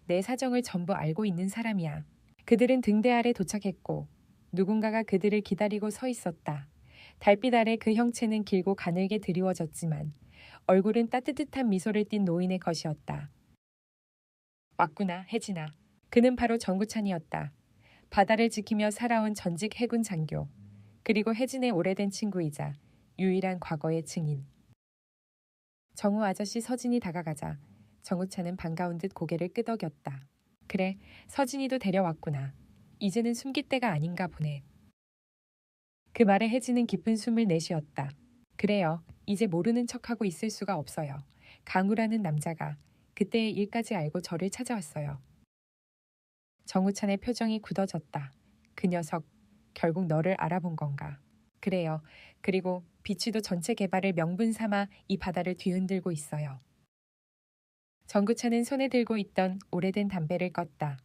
내 사정을 전부 알고 있는 사람이야. 그들은 등대 아래 도착했고 누군가가 그들을 기다리고 서 있었다. 달빛 아래 그 형체는 길고 가늘게 드리워졌지만 얼굴은 따뜻한 미소를 띤 노인의 것이었다. 왔구나, 혜진아. 그는 바로 정구찬이었다. 바다를 지키며 살아온 전직 해군 장교, 그리고 혜진의 오래된 친구이자 유일한 과거의 증인. 정우 아저씨 서진이 다가가자 정우찬은 반가운 듯 고개를 끄덕였다. 그래, 서진이도 데려왔구나. 이제는 숨길 때가 아닌가 보네. 그 말에 혜진은 깊은 숨을 내쉬었다. 그래요. 이제 모르는 척하고 있을 수가 없어요. 강우라는 남자가 그때의 일까지 알고 저를 찾아왔어요. 정우찬의 표정이 굳어졌다. 그 녀석 결국 너를 알아본 건가. 그래요. 그리고 비취도 전체 개발을 명분 삼아 이 바다를 뒤흔들고 있어요. 정구찬은 손에 들고 있던 오래된 담배를 껐다.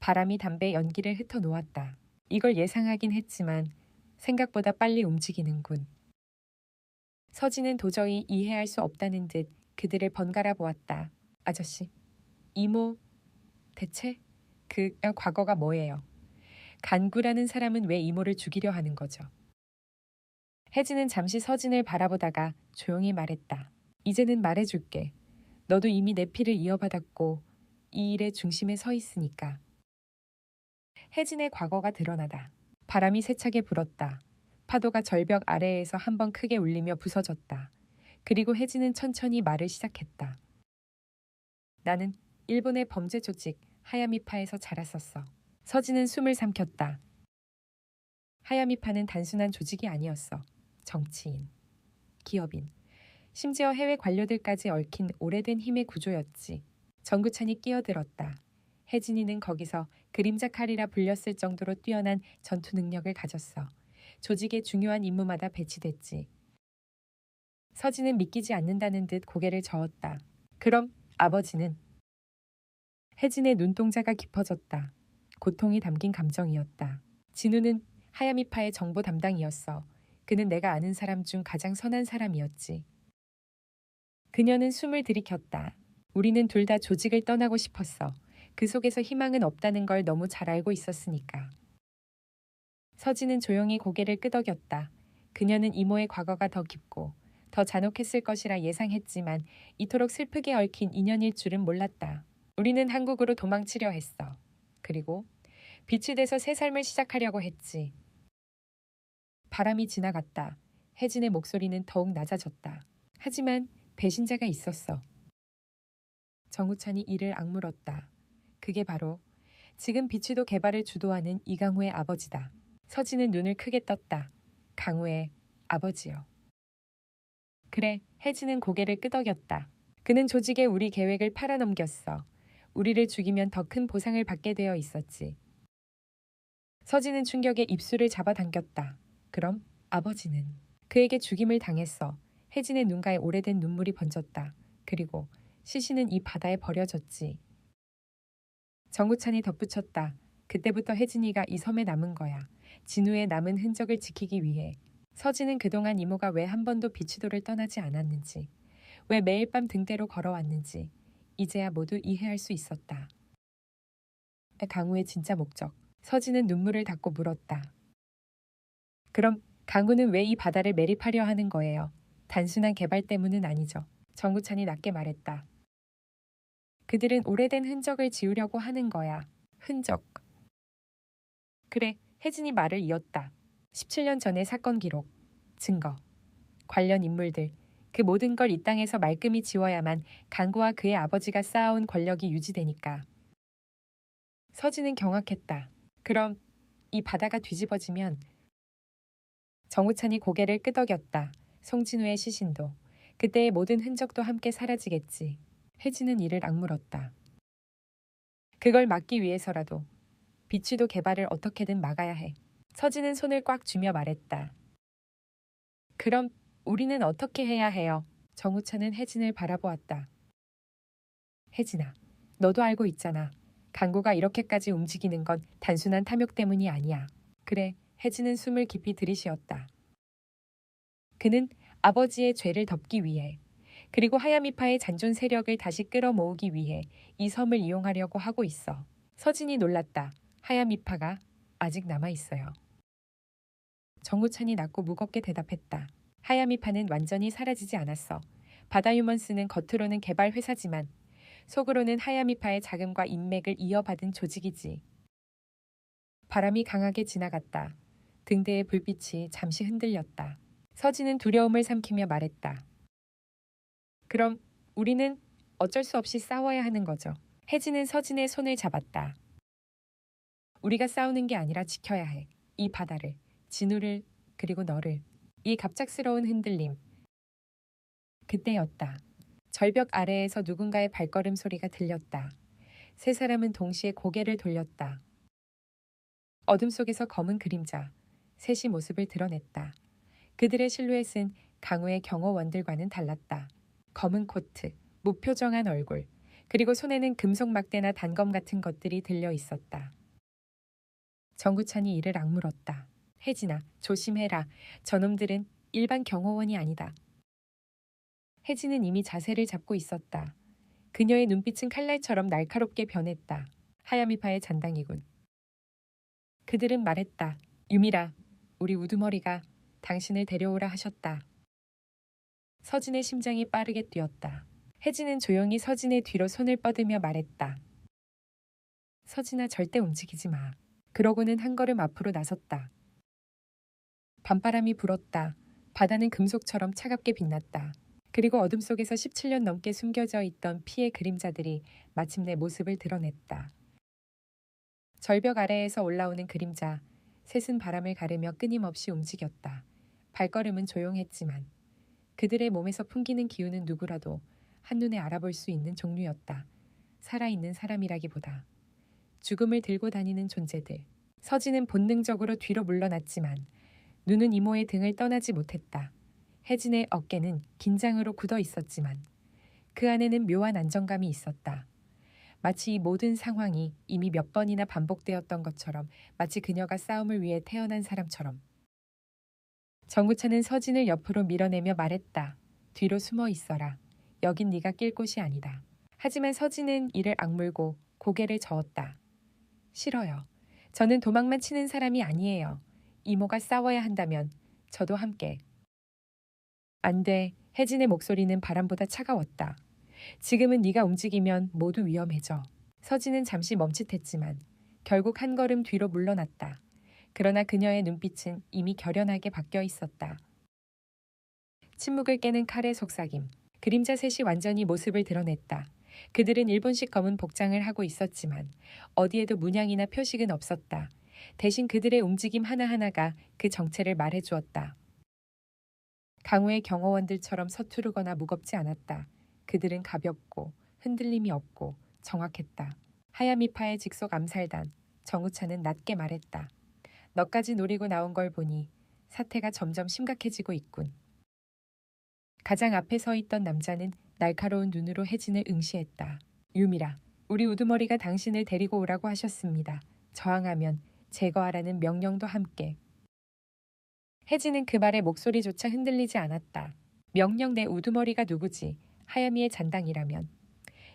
바람이 담배 연기를 흩어놓았다. 이걸 예상하긴 했지만 생각보다 빨리 움직이는군. 서진은 도저히 이해할 수 없다는 듯 그들을 번갈아 보았다. 아저씨, 이모, 대체 그 과거가 뭐예요? 간구라는 사람은 왜 이모를 죽이려 하는 거죠? 혜진은 잠시 서진을 바라보다가 조용히 말했다. 이제는 말해줄게. 너도 이미 내 피를 이어받았고 이 일의 중심에 서 있으니까. 혜진의 과거가 드러나다. 바람이 세차게 불었다. 파도가 절벽 아래에서 한번 크게 울리며 부서졌다. 그리고 혜진은 천천히 말을 시작했다. 나는 일본의 범죄 조직 하야미파에서 자랐었어. 서진은 숨을 삼켰다. 하야미파는 단순한 조직이 아니었어. 정치인, 기업인, 심지어 해외 관료들까지 얽힌 오래된 힘의 구조였지. 정구찬이 끼어들었다. 혜진이는 거기서 그림자 칼이라 불렸을 정도로 뛰어난 전투 능력을 가졌어. 조직의 중요한 임무마다 배치됐지. 서진은 믿기지 않는다는 듯 고개를 저었다. 그럼 아버지는? 혜진의 눈동자가 깊어졌다. 고통이 담긴 감정이었다. 진우는 하야미파의 정보 담당이었어. 그는 내가 아는 사람 중 가장 선한 사람이었지. 그녀는 숨을 들이켰다. 우리는 둘 다 조직을 떠나고 싶었어. 그 속에서 희망은 없다는 걸 너무 잘 알고 있었으니까. 서진은 조용히 고개를 끄덕였다. 그녀는 이모의 과거가 더 깊고 더 잔혹했을 것이라 예상했지만 이토록 슬프게 얽힌 인연일 줄은 몰랐다. 우리는 한국으로 도망치려 했어. 그리고 빛이 돼서 새 삶을 시작하려고 했지. 바람이 지나갔다. 혜진의 목소리는 더욱 낮아졌다. 하지만 배신자가 있었어. 정우찬이 이를 악물었다. 그게 바로 지금 비치도 개발을 주도하는 이강우의 아버지다. 서진은 눈을 크게 떴다. 강우의 아버지요. 그래, 혜진은 고개를 끄덕였다. 그는 조직에 우리 계획을 팔아넘겼어. 우리를 죽이면 더 큰 보상을 받게 되어 있었지. 서진은 충격에 입술을 잡아당겼다. 그럼 아버지는? 그에게 죽임을 당했어. 혜진의 눈가에 오래된 눈물이 번졌다. 그리고 시신은 이 바다에 버려졌지. 정우찬이 덧붙였다. 그때부터 혜진이가 이 섬에 남은 거야. 진우의 남은 흔적을 지키기 위해. 서진은 그동안 이모가 왜 한 번도 비치도를 떠나지 않았는지, 왜 매일 밤 등대로 걸어왔는지 이제야 모두 이해할 수 있었다. 강우의 진짜 목적. 서진은 눈물을 닦고 물었다. 그럼 강우는 왜 이 바다를 매립하려 하는 거예요? 단순한 개발 때문은 아니죠. 정우찬이 낮게 말했다. 그들은 오래된 흔적을 지우려고 하는 거야. 흔적. 그래, 혜진이 말을 이었다. 17년 전의 사건 기록, 증거, 관련 인물들, 그 모든 걸 이 땅에서 말끔히 지워야만 강구와 그의 아버지가 쌓아온 권력이 유지되니까. 서진은 경악했다. 그럼 이 바다가 뒤집어지면? 정우찬이 고개를 끄덕였다. 송진우의 시신도, 그때의 모든 흔적도 함께 사라지겠지. 혜진은 이를 악물었다. 그걸 막기 위해서라도 비치도 개발을 어떻게든 막아야 해. 서진은 손을 꽉 쥐며 말했다. 그럼 우리는 어떻게 해야 해요? 정우찬은 혜진을 바라보았다. 혜진아, 너도 알고 있잖아. 강구가 이렇게까지 움직이는 건 단순한 탐욕 때문이 아니야. 그래, 혜진은 숨을 깊이 들이쉬었다. 그는 아버지의 죄를 덮기 위해, 그리고 하야미파의 잔존 세력을 다시 끌어모으기 위해 이 섬을 이용하려고 하고 있어. 서진이 놀랐다. 하야미파가 아직 남아있어요. 정우찬이 낮고 무겁게 대답했다. 하야미파는 완전히 사라지지 않았어. 바다유먼스는 겉으로는 개발 회사지만 속으로는 하야미파의 자금과 인맥을 이어받은 조직이지. 바람이 강하게 지나갔다. 등대의 불빛이 잠시 흔들렸다. 서진은 두려움을 삼키며 말했다. 그럼 우리는 어쩔 수 없이 싸워야 하는 거죠. 혜진은 서진의 손을 잡았다. 우리가 싸우는 게 아니라 지켜야 해. 이 바다를, 진우를, 그리고 너를. 이 갑작스러운 흔들림. 그때였다. 절벽 아래에서 누군가의 발걸음 소리가 들렸다. 세 사람은 동시에 고개를 돌렸다. 어둠 속에서 검은 그림자, 셋이 모습을 드러냈다. 그들의 실루엣은 강우의 경호원들과는 달랐다. 검은 코트, 무표정한 얼굴, 그리고 손에는 금속 막대나 단검 같은 것들이 들려 있었다. 정구찬이 이를 악물었다. 혜진아, 조심해라. 저놈들은 일반 경호원이 아니다. 혜진은 이미 자세를 잡고 있었다. 그녀의 눈빛은 칼날처럼 날카롭게 변했다. 하야미파의 잔당이군. 그들은 말했다. 유미라, 우리 우두머리가 당신을 데려오라 하셨다. 서진의 심장이 빠르게 뛰었다. 혜진은 조용히 서진의 뒤로 손을 뻗으며 말했다. 서진아, 절대 움직이지 마. 그러고는 한 걸음 앞으로 나섰다. 밤바람이 불었다. 바다는 금속처럼 차갑게 빛났다. 그리고 어둠 속에서 17년 넘게 숨겨져 있던 피의 그림자들이 마침내 모습을 드러냈다. 절벽 아래에서 올라오는 그림자, 셋은 바람을 가르며 끊임없이 움직였다. 발걸음은 조용했지만 그들의 몸에서 풍기는 기운은 누구라도 한눈에 알아볼 수 있는 종류였다. 살아있는 사람이라기보다 죽음을 들고 다니는 존재들. 서진은 본능적으로 뒤로 물러났지만 눈은 이모의 등을 떠나지 못했다. 혜진의 어깨는 긴장으로 굳어 있었지만 그 안에는 묘한 안정감이 있었다. 마치 이 모든 상황이 이미 몇 번이나 반복되었던 것처럼, 마치 그녀가 싸움을 위해 태어난 사람처럼. 정구차는 서진을 옆으로 밀어내며 말했다. 뒤로 숨어 있어라. 여긴 네가 낄 곳이 아니다. 하지만 서진은 이를 악물고 고개를 저었다. 싫어요. 저는 도망만 치는 사람이 아니에요. 이모가 싸워야 한다면 저도 함께. 안 돼. 혜진의 목소리는 바람보다 차가웠다. 지금은 네가 움직이면 모두 위험해져. 서진은 잠시 멈칫했지만 결국 한 걸음 뒤로 물러났다. 그러나 그녀의 눈빛은 이미 결연하게 바뀌어 있었다. 침묵을 깨는 칼의 속삭임. 그림자 셋이 완전히 모습을 드러냈다. 그들은 일본식 검은 복장을 하고 있었지만 어디에도 문양이나 표식은 없었다. 대신 그들의 움직임 하나하나가 그 정체를 말해주었다. 강호의 경호원들처럼 서투르거나 무겁지 않았다. 그들은 가볍고 흔들림이 없고 정확했다. 하야미파의 직속 암살단, 정우차는 낮게 말했다. 너까지 노리고 나온 걸 보니 사태가 점점 심각해지고 있군. 가장 앞에 서 있던 남자는 날카로운 눈으로 혜진을 응시했다. 유미라, 우리 우두머리가 당신을 데리고 오라고 하셨습니다. 저항하면 제거하라는 명령도 함께. 혜진은 그 말에 목소리조차 흔들리지 않았다. 명령 내 우두머리가 누구지? 하야미의 잔당이라면.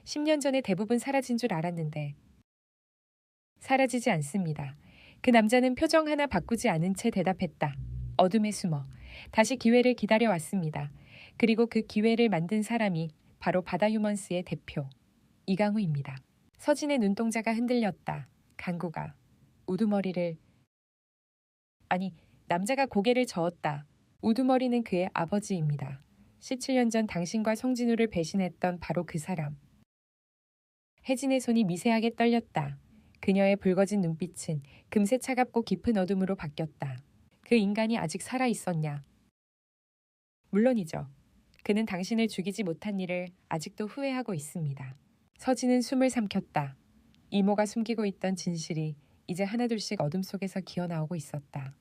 10년 전에 대부분 사라진 줄 알았는데. 사라지지 않습니다. 그 남자는 표정 하나 바꾸지 않은 채 대답했다. 어둠에 숨어 다시 기회를 기다려왔습니다. 그리고 그 기회를 만든 사람이 바로 바다휴먼스의 대표 이강우입니다. 서진의 눈동자가 흔들렸다. 강구가 우두머리를 남자가 고개를 저었다. 우두머리는 그의 아버지입니다. 17년 전 당신과 송진우를 배신했던 바로 그 사람. 혜진의 손이 미세하게 떨렸다. 그녀의 붉어진 눈빛은 금세 차갑고 깊은 어둠으로 바뀌었다. 그 인간이 아직 살아 있었냐? 물론이죠. 그는 당신을 죽이지 못한 일을 아직도 후회하고 있습니다. 서진은 숨을 삼켰다. 이모가 숨기고 있던 진실이 이제 하나둘씩 어둠 속에서 기어나오고 있었다.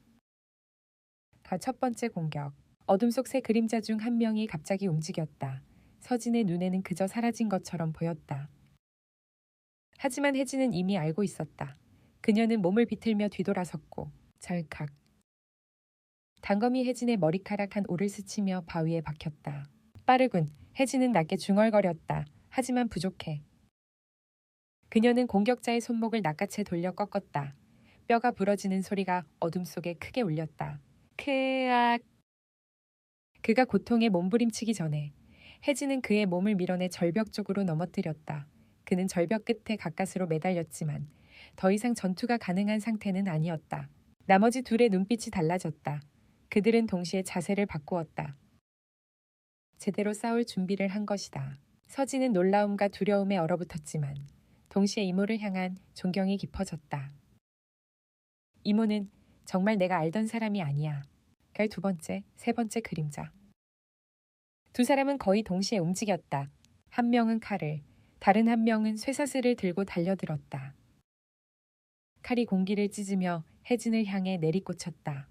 첫 번째 공격. 어둠 속 새 그림자 중 한 명이 갑자기 움직였다. 서진의 눈에는 그저 사라진 것처럼 보였다. 하지만 혜진은 이미 알고 있었다. 그녀는 몸을 비틀며 뒤돌아섰고 잘칵. 단검이 혜진의 머리카락 한 올을 스치며 바위에 박혔다. 빠르군. 혜진은 낮게 중얼거렸다. 하지만 부족해. 그녀는 공격자의 손목을 낚아채 돌려 꺾었다. 뼈가 부러지는 소리가 어둠 속에 크게 울렸다. 크악. 그가 고통에 몸부림치기 전에 혜진은 그의 몸을 밀어내 절벽 쪽으로 넘어뜨렸다. 그는 절벽 끝에 가까스로 매달렸지만 더 이상 전투가 가능한 상태는 아니었다. 나머지 둘의 눈빛이 달라졌다. 그들은 동시에 자세를 바꾸었다. 제대로 싸울 준비를 한 것이다. 서진은 놀라움과 두려움에 얼어붙었지만 동시에 이모를 향한 존경이 깊어졌다. 이모는 정말 내가 알던 사람이 아니야. 별 두 번째, 세 번째 그림자. 두 사람은 거의 동시에 움직였다. 한 명은 칼을, 다른 한 명은 쇠사슬을 들고 달려들었다. 칼이 공기를 찢으며 혜진을 향해 내리꽂혔다.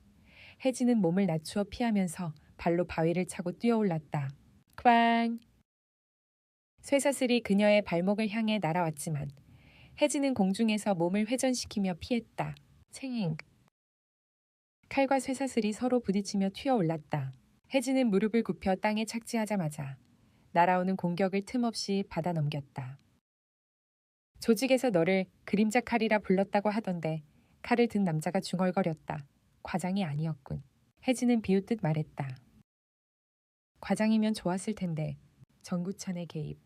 혜진은 몸을 낮추어 피하면서 발로 바위를 차고 뛰어올랐다. 쾅! 쇠사슬이 그녀의 발목을 향해 날아왔지만 혜진은 공중에서 몸을 회전시키며 피했다. 챙잉! 칼과 쇠사슬이 서로 부딪히며 튀어올랐다. 혜진은 무릎을 굽혀 땅에 착지하자마자 날아오는 공격을 틈없이 받아넘겼다. 조직에서 너를 그림자 칼이라 불렀다고 하던데 칼을 든 남자가 중얼거렸다. 과장이 아니었군. 혜진은 비웃듯 말했다. 과장이면 좋았을 텐데. 정구찬의 개입.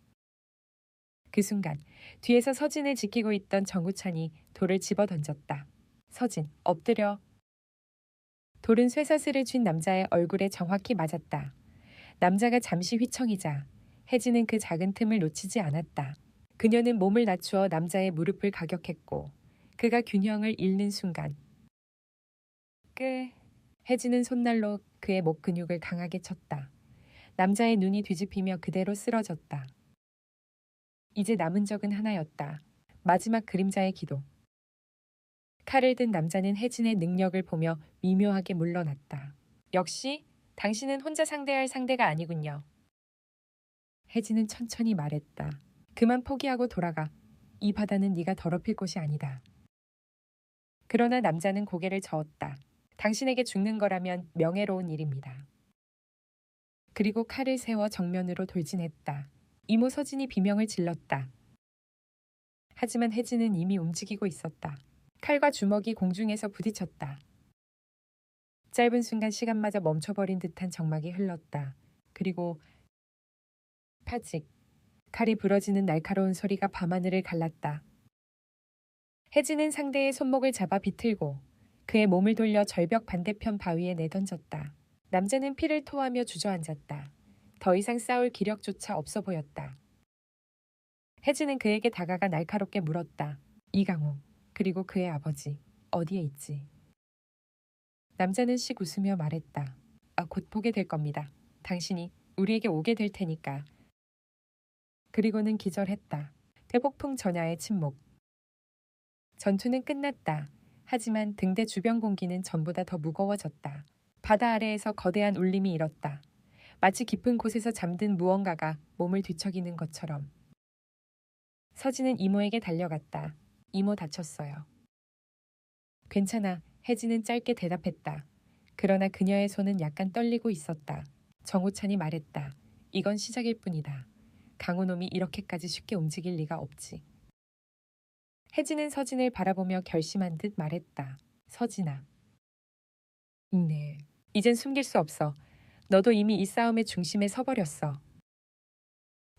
그 순간 뒤에서 서진을 지키고 있던 정구찬이 돌을 집어던졌다. 서진, 엎드려. 돌은 쇠사슬을 쥔 남자의 얼굴에 정확히 맞았다. 남자가 잠시 휘청이자 혜진은 그 작은 틈을 놓치지 않았다. 그녀는 몸을 낮추어 남자의 무릎을 가격했고 그가 균형을 잃는 순간 혜진은 손날로 그의 목 근육을 강하게 쳤다. 남자의 눈이 뒤집히며 그대로 쓰러졌다. 이제 남은 적은 하나였다. 마지막 그림자의 기도. 칼을 든 남자는 혜진의 능력을 보며 미묘하게 물러났다. 역시 당신은 혼자 상대할 상대가 아니군요. 혜진은 천천히 말했다. 그만 포기하고 돌아가. 이 바다는 네가 더럽힐 곳이 아니다. 그러나 남자는 고개를 저었다. 당신에게 죽는 거라면 명예로운 일입니다. 그리고 칼을 세워 정면으로 돌진했다. 이모 서진이 비명을 질렀다. 하지만 혜진은 이미 움직이고 있었다. 칼과 주먹이 공중에서 부딪혔다. 짧은 순간 시간마저 멈춰버린 듯한 정막이 흘렀다. 그리고 파직, 칼이 부러지는 날카로운 소리가 밤하늘을 갈랐다. 혜진은 상대의 손목을 잡아 비틀고 그의 몸을 돌려 절벽 반대편 바위에 내던졌다. 남자는 피를 토하며 주저앉았다. 더 이상 싸울 기력조차 없어 보였다. 혜진은 그에게 다가가 날카롭게 물었다. 이강호, 그리고 그의 아버지, 어디에 있지? 남자는 씩 웃으며 말했다. 곧 보게 될 겁니다. 당신이 우리에게 오게 될 테니까. 그리고는 기절했다. 대폭풍 전야의 침묵. 전투는 끝났다. 하지만 등대 주변 공기는 전보다 더 무거워졌다. 바다 아래에서 거대한 울림이 일었다. 마치 깊은 곳에서 잠든 무언가가 몸을 뒤척이는 것처럼. 서진은 이모에게 달려갔다. 이모 다쳤어요. 괜찮아. 혜진은 짧게 대답했다. 그러나 그녀의 손은 약간 떨리고 있었다. 정우찬이 말했다. 이건 시작일 뿐이다. 강호놈이 이렇게까지 쉽게 움직일 리가 없지. 혜진은 서진을 바라보며 결심한 듯 말했다. 서진아. 네. 이젠 숨길 수 없어. 너도 이미 이 싸움의 중심에 서버렸어.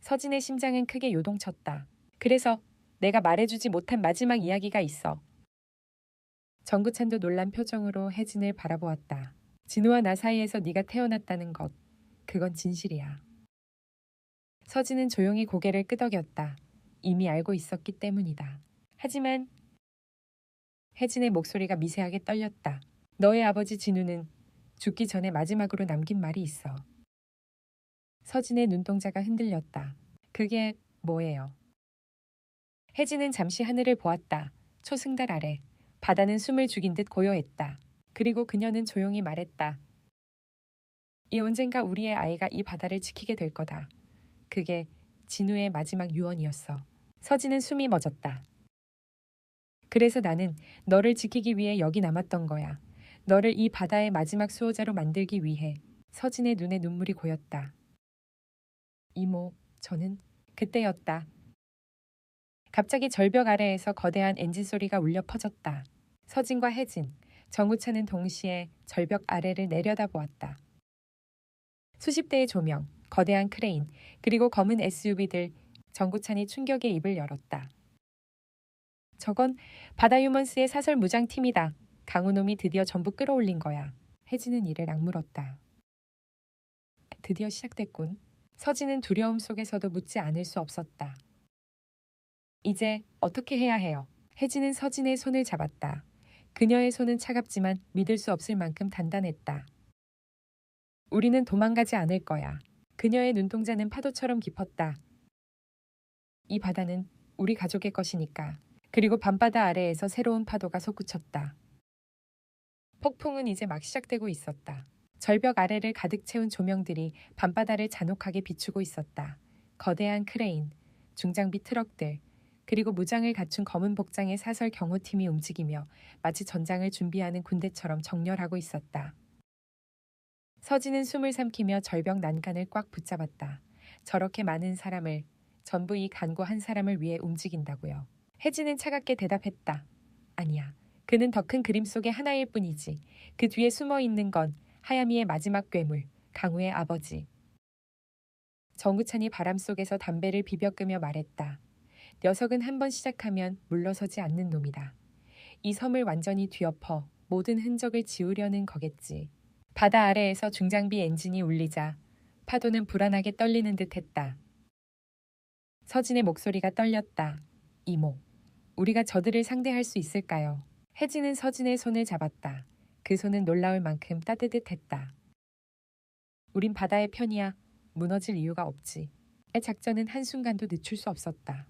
서진의 심장은 크게 요동쳤다. 그래서 내가 말해주지 못한 마지막 이야기가 있어. 정구찬도 놀란 표정으로 혜진을 바라보았다. 진우와 나 사이에서 네가 태어났다는 것. 그건 진실이야. 서진은 조용히 고개를 끄덕였다. 이미 알고 있었기 때문이다. 하지만 혜진의 목소리가 미세하게 떨렸다. 너의 아버지 진우는 죽기 전에 마지막으로 남긴 말이 있어. 서진의 눈동자가 흔들렸다. 그게 뭐예요? 혜진은 잠시 하늘을 보았다. 초승달 아래 바다는 숨을 죽인 듯 고요했다. 그리고 그녀는 조용히 말했다. 이 언젠가 우리의 아이가 이 바다를 지키게 될 거다. 그게 진우의 마지막 유언이었어. 서진은 숨이 멎었다. 그래서 나는 너를 지키기 위해 여기 남았던 거야. 너를 이 바다의 마지막 수호자로 만들기 위해. 서진의 눈에 눈물이 고였다. 이모, 저는 그때였다. 갑자기 절벽 아래에서 거대한 엔진 소리가 울려 퍼졌다. 서진과 혜진, 정우찬은 동시에 절벽 아래를 내려다보았다. 수십 대의 조명, 거대한 크레인, 그리고 검은 SUV들. 정구찬이 충격의 입을 열었다. 저건 바다유먼스의 사설 무장팀이다. 강우놈이 드디어 전부 끌어올린 거야. 혜진은 이를 악물었다. 드디어 시작됐군. 서진은 두려움 속에서도 묻지 않을 수 없었다. 이제 어떻게 해야 해요? 혜진은 서진의 손을 잡았다. 그녀의 손은 차갑지만 믿을 수 없을 만큼 단단했다. 우리는 도망가지 않을 거야. 그녀의 눈동자는 파도처럼 깊었다. 이 바다는 우리 가족의 것이니까. 그리고 밤바다 아래에서 새로운 파도가 솟구쳤다. 폭풍은 이제 막 시작되고 있었다. 절벽 아래를 가득 채운 조명들이 밤바다를 잔혹하게 비추고 있었다. 거대한 크레인, 중장비 트럭들, 그리고 무장을 갖춘 검은 복장의 사설 경호팀이 움직이며 마치 전장을 준비하는 군대처럼 정렬하고 있었다. 서진은 숨을 삼키며 절벽 난간을 꽉 붙잡았다. 저렇게 많은 사람을, 전부 이 간고 한 사람을 위해 움직인다고요. 혜진은 차갑게 대답했다. 아니야. 그는 더 큰 그림 속의 하나일 뿐이지. 그 뒤에 숨어 있는 건 하야미의 마지막 괴물, 강우의 아버지. 정우찬이 바람 속에서 담배를 비벼 끄며 말했다. 녀석은 한번 시작하면 물러서지 않는 놈이다. 이 섬을 완전히 뒤엎어 모든 흔적을 지우려는 거겠지. 바다 아래에서 중장비 엔진이 울리자 파도는 불안하게 떨리는 듯 했다. 서진의 목소리가 떨렸다. 이모, 우리가 저들을 상대할 수 있을까요? 혜진은 서진의 손을 잡았다. 그 손은 놀라울 만큼 따뜻했다. 우린 바다의 편이야. 무너질 이유가 없지. 의 작전은 한순간도 늦출 수 없었다.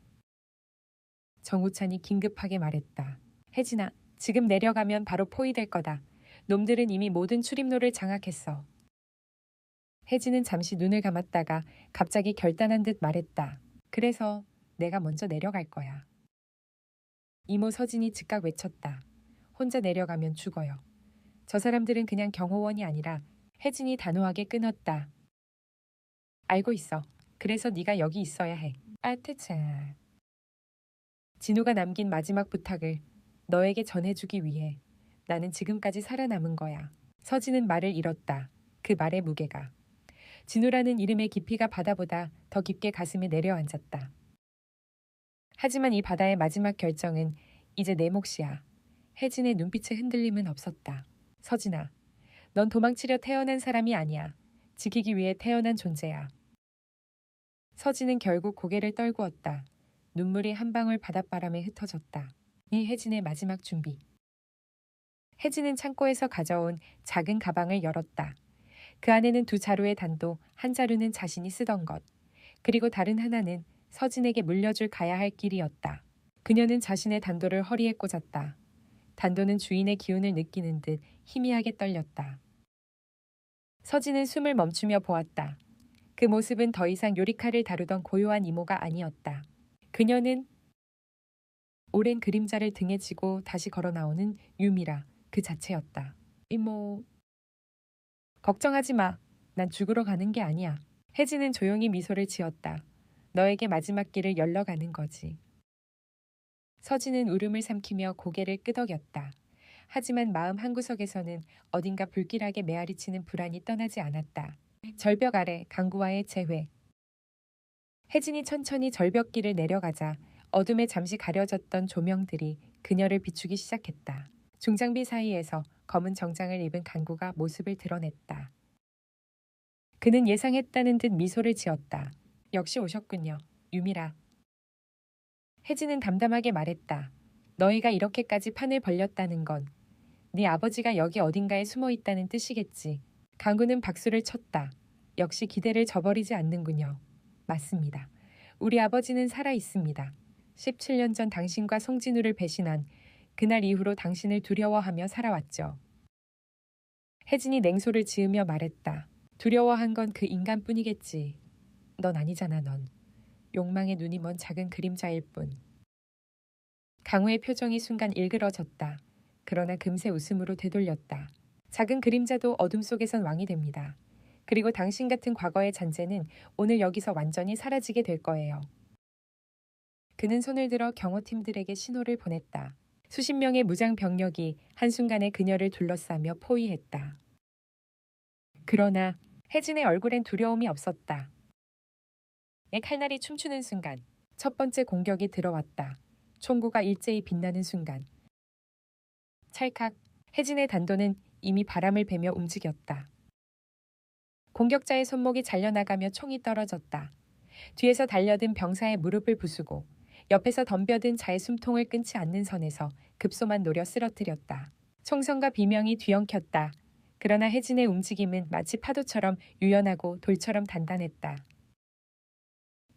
정우찬이 긴급하게 말했다. 혜진아, 지금 내려가면 바로 포위될 거다. 놈들은 이미 모든 출입로를 장악했어. 혜진은 잠시 눈을 감았다가 갑자기 결단한 듯 말했다. 그래서 내가 먼저 내려갈 거야. 이모 서진이 즉각 외쳤다. 혼자 내려가면 죽어요. 저 사람들은 그냥 경호원이 아니라. 혜진이 단호하게 끊었다. 알고 있어. 그래서 네가 여기 있어야 해. 아트차. 진우가 남긴 마지막 부탁을 너에게 전해주기 위해 나는 지금까지 살아남은 거야. 서진은 말을 잃었다. 그 말의 무게가. 진우라는 이름의 깊이가 바다보다 더 깊게 가슴에 내려앉았다. 하지만 이 바다의 마지막 결정은 이제 내 몫이야. 혜진의 눈빛에 흔들림은 없었다. 서진아, 넌 도망치려 태어난 사람이 아니야. 지키기 위해 태어난 존재야. 서진은 결국 고개를 떨구었다. 눈물이 한 방울 바닷바람에 흩어졌다. 이 혜진의 마지막 준비. 혜진은 창고에서 가져온 작은 가방을 열었다. 그 안에는 두 자루의 단도, 한 자루는 자신이 쓰던 것, 그리고 다른 하나는 서진에게 물려줄 가야 할 길이었다. 그녀는 자신의 단도를 허리에 꽂았다. 단도는 주인의 기운을 느끼는 듯 희미하게 떨렸다. 서진은 숨을 멈추며 보았다. 그 모습은 더 이상 요리칼을 다루던 고요한 이모가 아니었다. 그녀는 오랜 그림자를 등에 지고 다시 걸어 나오는 유미라 그 자체였다. 이모, 걱정하지 마. 난 죽으러 가는 게 아니야. 혜진은 조용히 미소를 지었다. 너에게 마지막 길을 열러가는 거지. 서진은 울음을 삼키며 고개를 끄덕였다. 하지만 마음 한구석에서는 어딘가 불길하게 메아리치는 불안이 떠나지 않았다. 절벽 아래 강구와의 재회. 혜진이 천천히 절벽길을 내려가자 어둠에 잠시 가려졌던 조명들이 그녀를 비추기 시작했다. 중장비 사이에서 검은 정장을 입은 강구가 모습을 드러냈다. 그는 예상했다는 듯 미소를 지었다. 역시 오셨군요. 유미라. 혜진은 담담하게 말했다. 너희가 이렇게까지 판을 벌렸다는 건 네 아버지가 여기 어딘가에 숨어 있다는 뜻이겠지. 강구는 박수를 쳤다. 역시 기대를 저버리지 않는군요. 맞습니다. 우리 아버지는 살아 있습니다. 17년 전 당신과 송진우를 배신한 그날 이후로 당신을 두려워하며 살아왔죠. 혜진이 냉소를 지으며 말했다. 두려워한 건 그 인간뿐이겠지. 넌 아니잖아, 넌. 욕망의 눈이 먼 작은 그림자일 뿐. 강우의 표정이 순간 일그러졌다. 그러나 금세 웃음으로 되돌렸다. 작은 그림자도 어둠 속에선 왕이 됩니다. 그리고 당신 같은 과거의 잔재는 오늘 여기서 완전히 사라지게 될 거예요. 그는 손을 들어 경호팀들에게 신호를 보냈다. 수십 명의 무장 병력이 한순간에 그녀를 둘러싸며 포위했다. 그러나 혜진의 얼굴엔 두려움이 없었다. 칼날이 춤추는 순간 첫 번째 공격이 들어왔다. 총구가 일제히 빛나는 순간 찰칵 혜진의 단도는 이미 바람을 베며 움직였다. 공격자의 손목이 잘려나가며 총이 떨어졌다. 뒤에서 달려든 병사의 무릎을 부수고 옆에서 덤벼든 자의 숨통을 끊지 않는 선에서 급소만 노려 쓰러뜨렸다. 총성과 비명이 뒤엉켰다. 그러나 혜진의 움직임은 마치 파도처럼 유연하고 돌처럼 단단했다.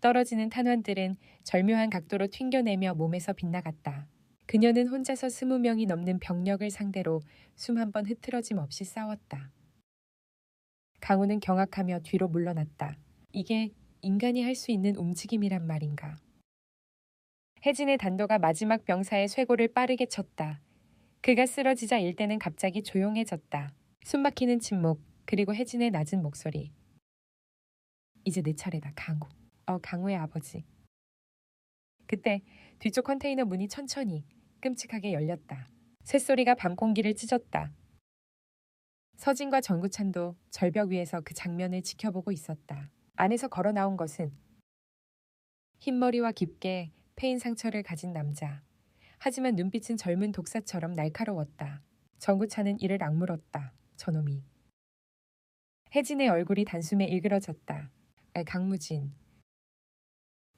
떨어지는 탄환들은 절묘한 각도로 튕겨내며 몸에서 빗나갔다. 그녀는 혼자서 20명이 넘는 병력을 상대로 숨 한 번 흐트러짐 없이 싸웠다. 강우는 경악하며 뒤로 물러났다. 이게 인간이 할 수 있는 움직임이란 말인가. 혜진의 단도가 마지막 병사의 쇄골을 빠르게 쳤다. 그가 쓰러지자 일대는 갑자기 조용해졌다. 숨막히는 침묵, 그리고 혜진의 낮은 목소리. 이제 내 차례다, 강우. 강우의 아버지. 그때 뒤쪽 컨테이너 문이 천천히 끔찍하게 열렸다. 쇳소리가 밤 공기를 찢었다. 서진과 전구찬도 절벽 위에서 그 장면을 지켜보고 있었다. 안에서 걸어 나온 것은 흰머리와 깊게 패인 상처를 가진 남자. 하지만 눈빛은 젊은 독사처럼 날카로웠다. 전구찬은 이를 악물었다. 저놈이. 혜진의 얼굴이 단숨에 일그러졌다. 강무진.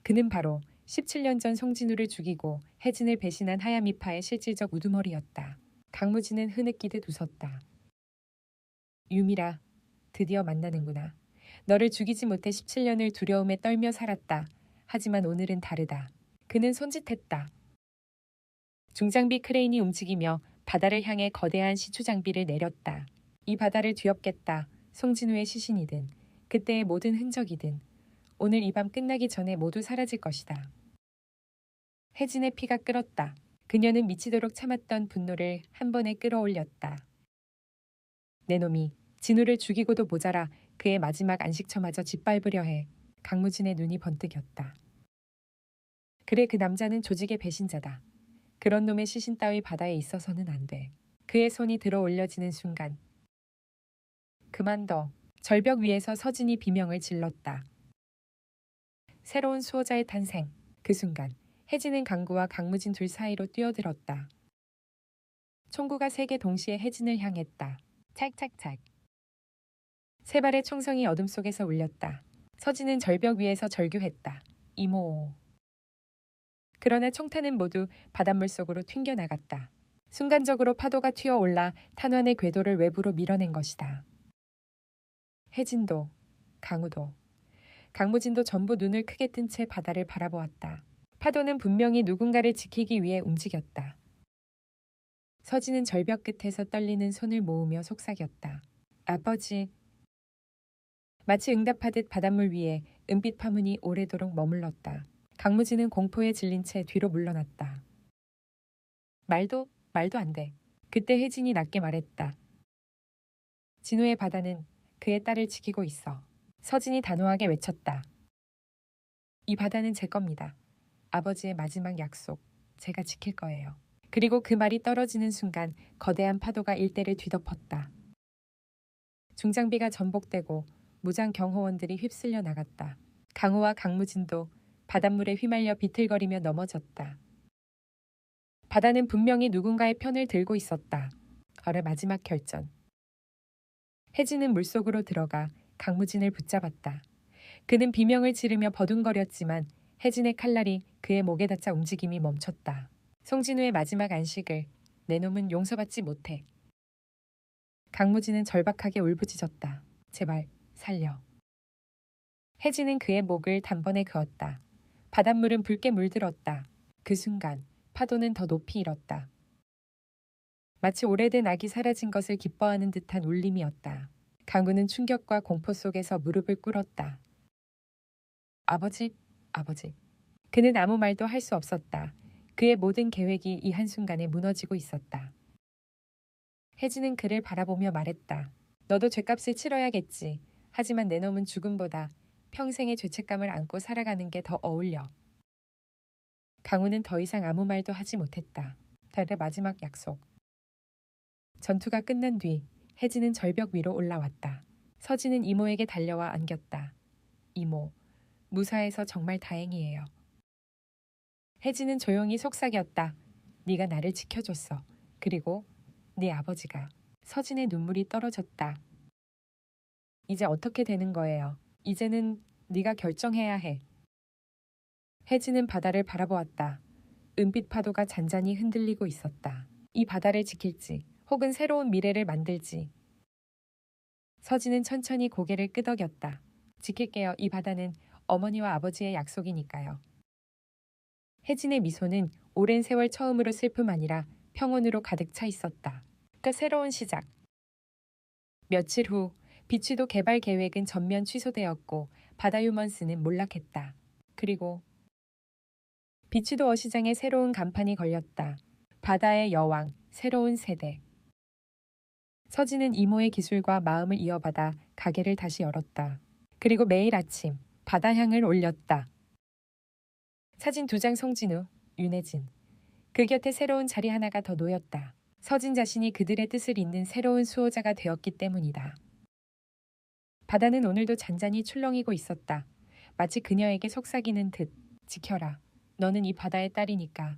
그는 바로 17년 전 송진우를 죽이고 혜진을 배신한 하야미파의 실질적 우두머리였다. 강무진은 흐느끼듯 웃었다. 유미라, 드디어 만나는구나. 너를 죽이지 못해 17년을 두려움에 떨며 살았다. 하지만 오늘은 다르다. 그는 손짓했다. 중장비 크레인이 움직이며 바다를 향해 거대한 시추 장비를 내렸다. 이 바다를 뒤엎겠다. 송진우의 시신이든 그때의 모든 흔적이든 오늘 이 밤 끝나기 전에 모두 사라질 것이다. 혜진의 피가 끓었다. 그녀는 미치도록 참았던 분노를 한 번에 끌어올렸다. 내 놈이 진우를 죽이고도 모자라 그의 마지막 안식처마저 짓밟으려 해. 강무진의 눈이 번뜩였다. 그래, 그 남자는 조직의 배신자다. 그런 놈의 시신 따위 바다에 있어서는 안 돼. 그의 손이 들어 올려지는 순간 그만둬. 절벽 위에서 서진이 비명을 질렀다. 새로운 수호자의 탄생. 그 순간 혜진은 강구와 강무진 둘 사이로 뛰어들었다. 총구가 세 개 동시에 혜진을 향했다. 찰착찰. 세 발의 총성이 어둠 속에서 울렸다. 서진은 절벽 위에서 절규했다. 이모. 그러나 총탄은 모두 바닷물 속으로 튕겨나갔다. 순간적으로 파도가 튀어올라 탄환의 궤도를 외부로 밀어낸 것이다. 혜진도, 강우도, 강무진도 전부 눈을 크게 뜬 채 바다를 바라보았다. 파도는 분명히 누군가를 지키기 위해 움직였다. 서진은 절벽 끝에서 떨리는 손을 모으며 속삭였다. 아버지. 마치 응답하듯 바닷물 위에 은빛 파문이 오래도록 머물렀다. 강무진은 공포에 질린 채 뒤로 물러났다. 말도 안 돼. 그때 혜진이 낮게 말했다. 진우의 바다는 그의 딸을 지키고 있어. 서진이 단호하게 외쳤다. 이 바다는 제 겁니다. 아버지의 마지막 약속, 제가 지킬 거예요. 그리고 그 말이 떨어지는 순간 거대한 파도가 일대를 뒤덮었다. 중장비가 전복되고 무장 경호원들이 휩쓸려 나갔다. 강우와 강무진도 바닷물에 휘말려 비틀거리며 넘어졌다. 바다는 분명히 누군가의 편을 들고 있었다. 어의 마지막 결전. 혜진은 물속으로 들어가 강무진을 붙잡았다. 그는 비명을 지르며 버둥거렸지만 혜진의 칼날이 그의 목에 닿자 움직임이 멈췄다. 송진우의 마지막 안식을 내 놈은 용서받지 못해. 강무진은 절박하게 울부짖었다. 제발 살려. 혜진은 그의 목을 단번에 그었다. 바닷물은 붉게 물들었다. 그 순간 파도는 더 높이 일었다. 마치 오래된 악이 사라진 것을 기뻐하는 듯한 울림이었다. 강우는 충격과 공포 속에서 무릎을 꿇었다. 아버지. 그는 아무 말도 할 수 없었다. 그의 모든 계획이 이 한순간에 무너지고 있었다. 혜진은 그를 바라보며 말했다. 너도 죗값을 치러야겠지. 하지만 내 놈은 죽음보다 평생의 죄책감을 안고 살아가는 게 더 어울려. 강우는 더 이상 아무 말도 하지 못했다. 달의 마지막 약속. 전투가 끝난 뒤 혜진은 절벽 위로 올라왔다. 서진은 이모에게 달려와 안겼다. 이모, 무사해서 정말 다행이에요. 혜진은 조용히 속삭였다. 네가 나를 지켜줬어. 그리고 네 아버지가. 서진의 눈물이 떨어졌다. 이제 어떻게 되는 거예요? 이제는 네가 결정해야 해. 혜진은 바다를 바라보았다. 은빛 파도가 잔잔히 흔들리고 있었다. 이 바다를 지킬지 혹은 새로운 미래를 만들지. 서진은 천천히 고개를 끄덕였다. 지킬게요. 이 바다는 어머니와 아버지의 약속이니까요. 혜진의 미소는 오랜 세월 처음으로 슬픔 아니라 평온으로 가득 차 있었다. 그 새로운 시작. 며칠 후 비취도 개발 계획은 전면 취소되었고 바다유먼스는 몰락했다. 그리고 비취도 어시장에 새로운 간판이 걸렸다. 바다의 여왕, 새로운 세대. 서진은 이모의 기술과 마음을 이어받아 가게를 다시 열었다. 그리고 매일 아침 바다향을 올렸다. 사진 2장 송진우, 윤혜진. 그 곁에 새로운 자리 하나가 더 놓였다. 서진 자신이 그들의 뜻을 잇는 새로운 수호자가 되었기 때문이다. 바다는 오늘도 잔잔히 출렁이고 있었다. 마치 그녀에게 속삭이는 듯. 지켜라. 너는 이 바다의 딸이니까.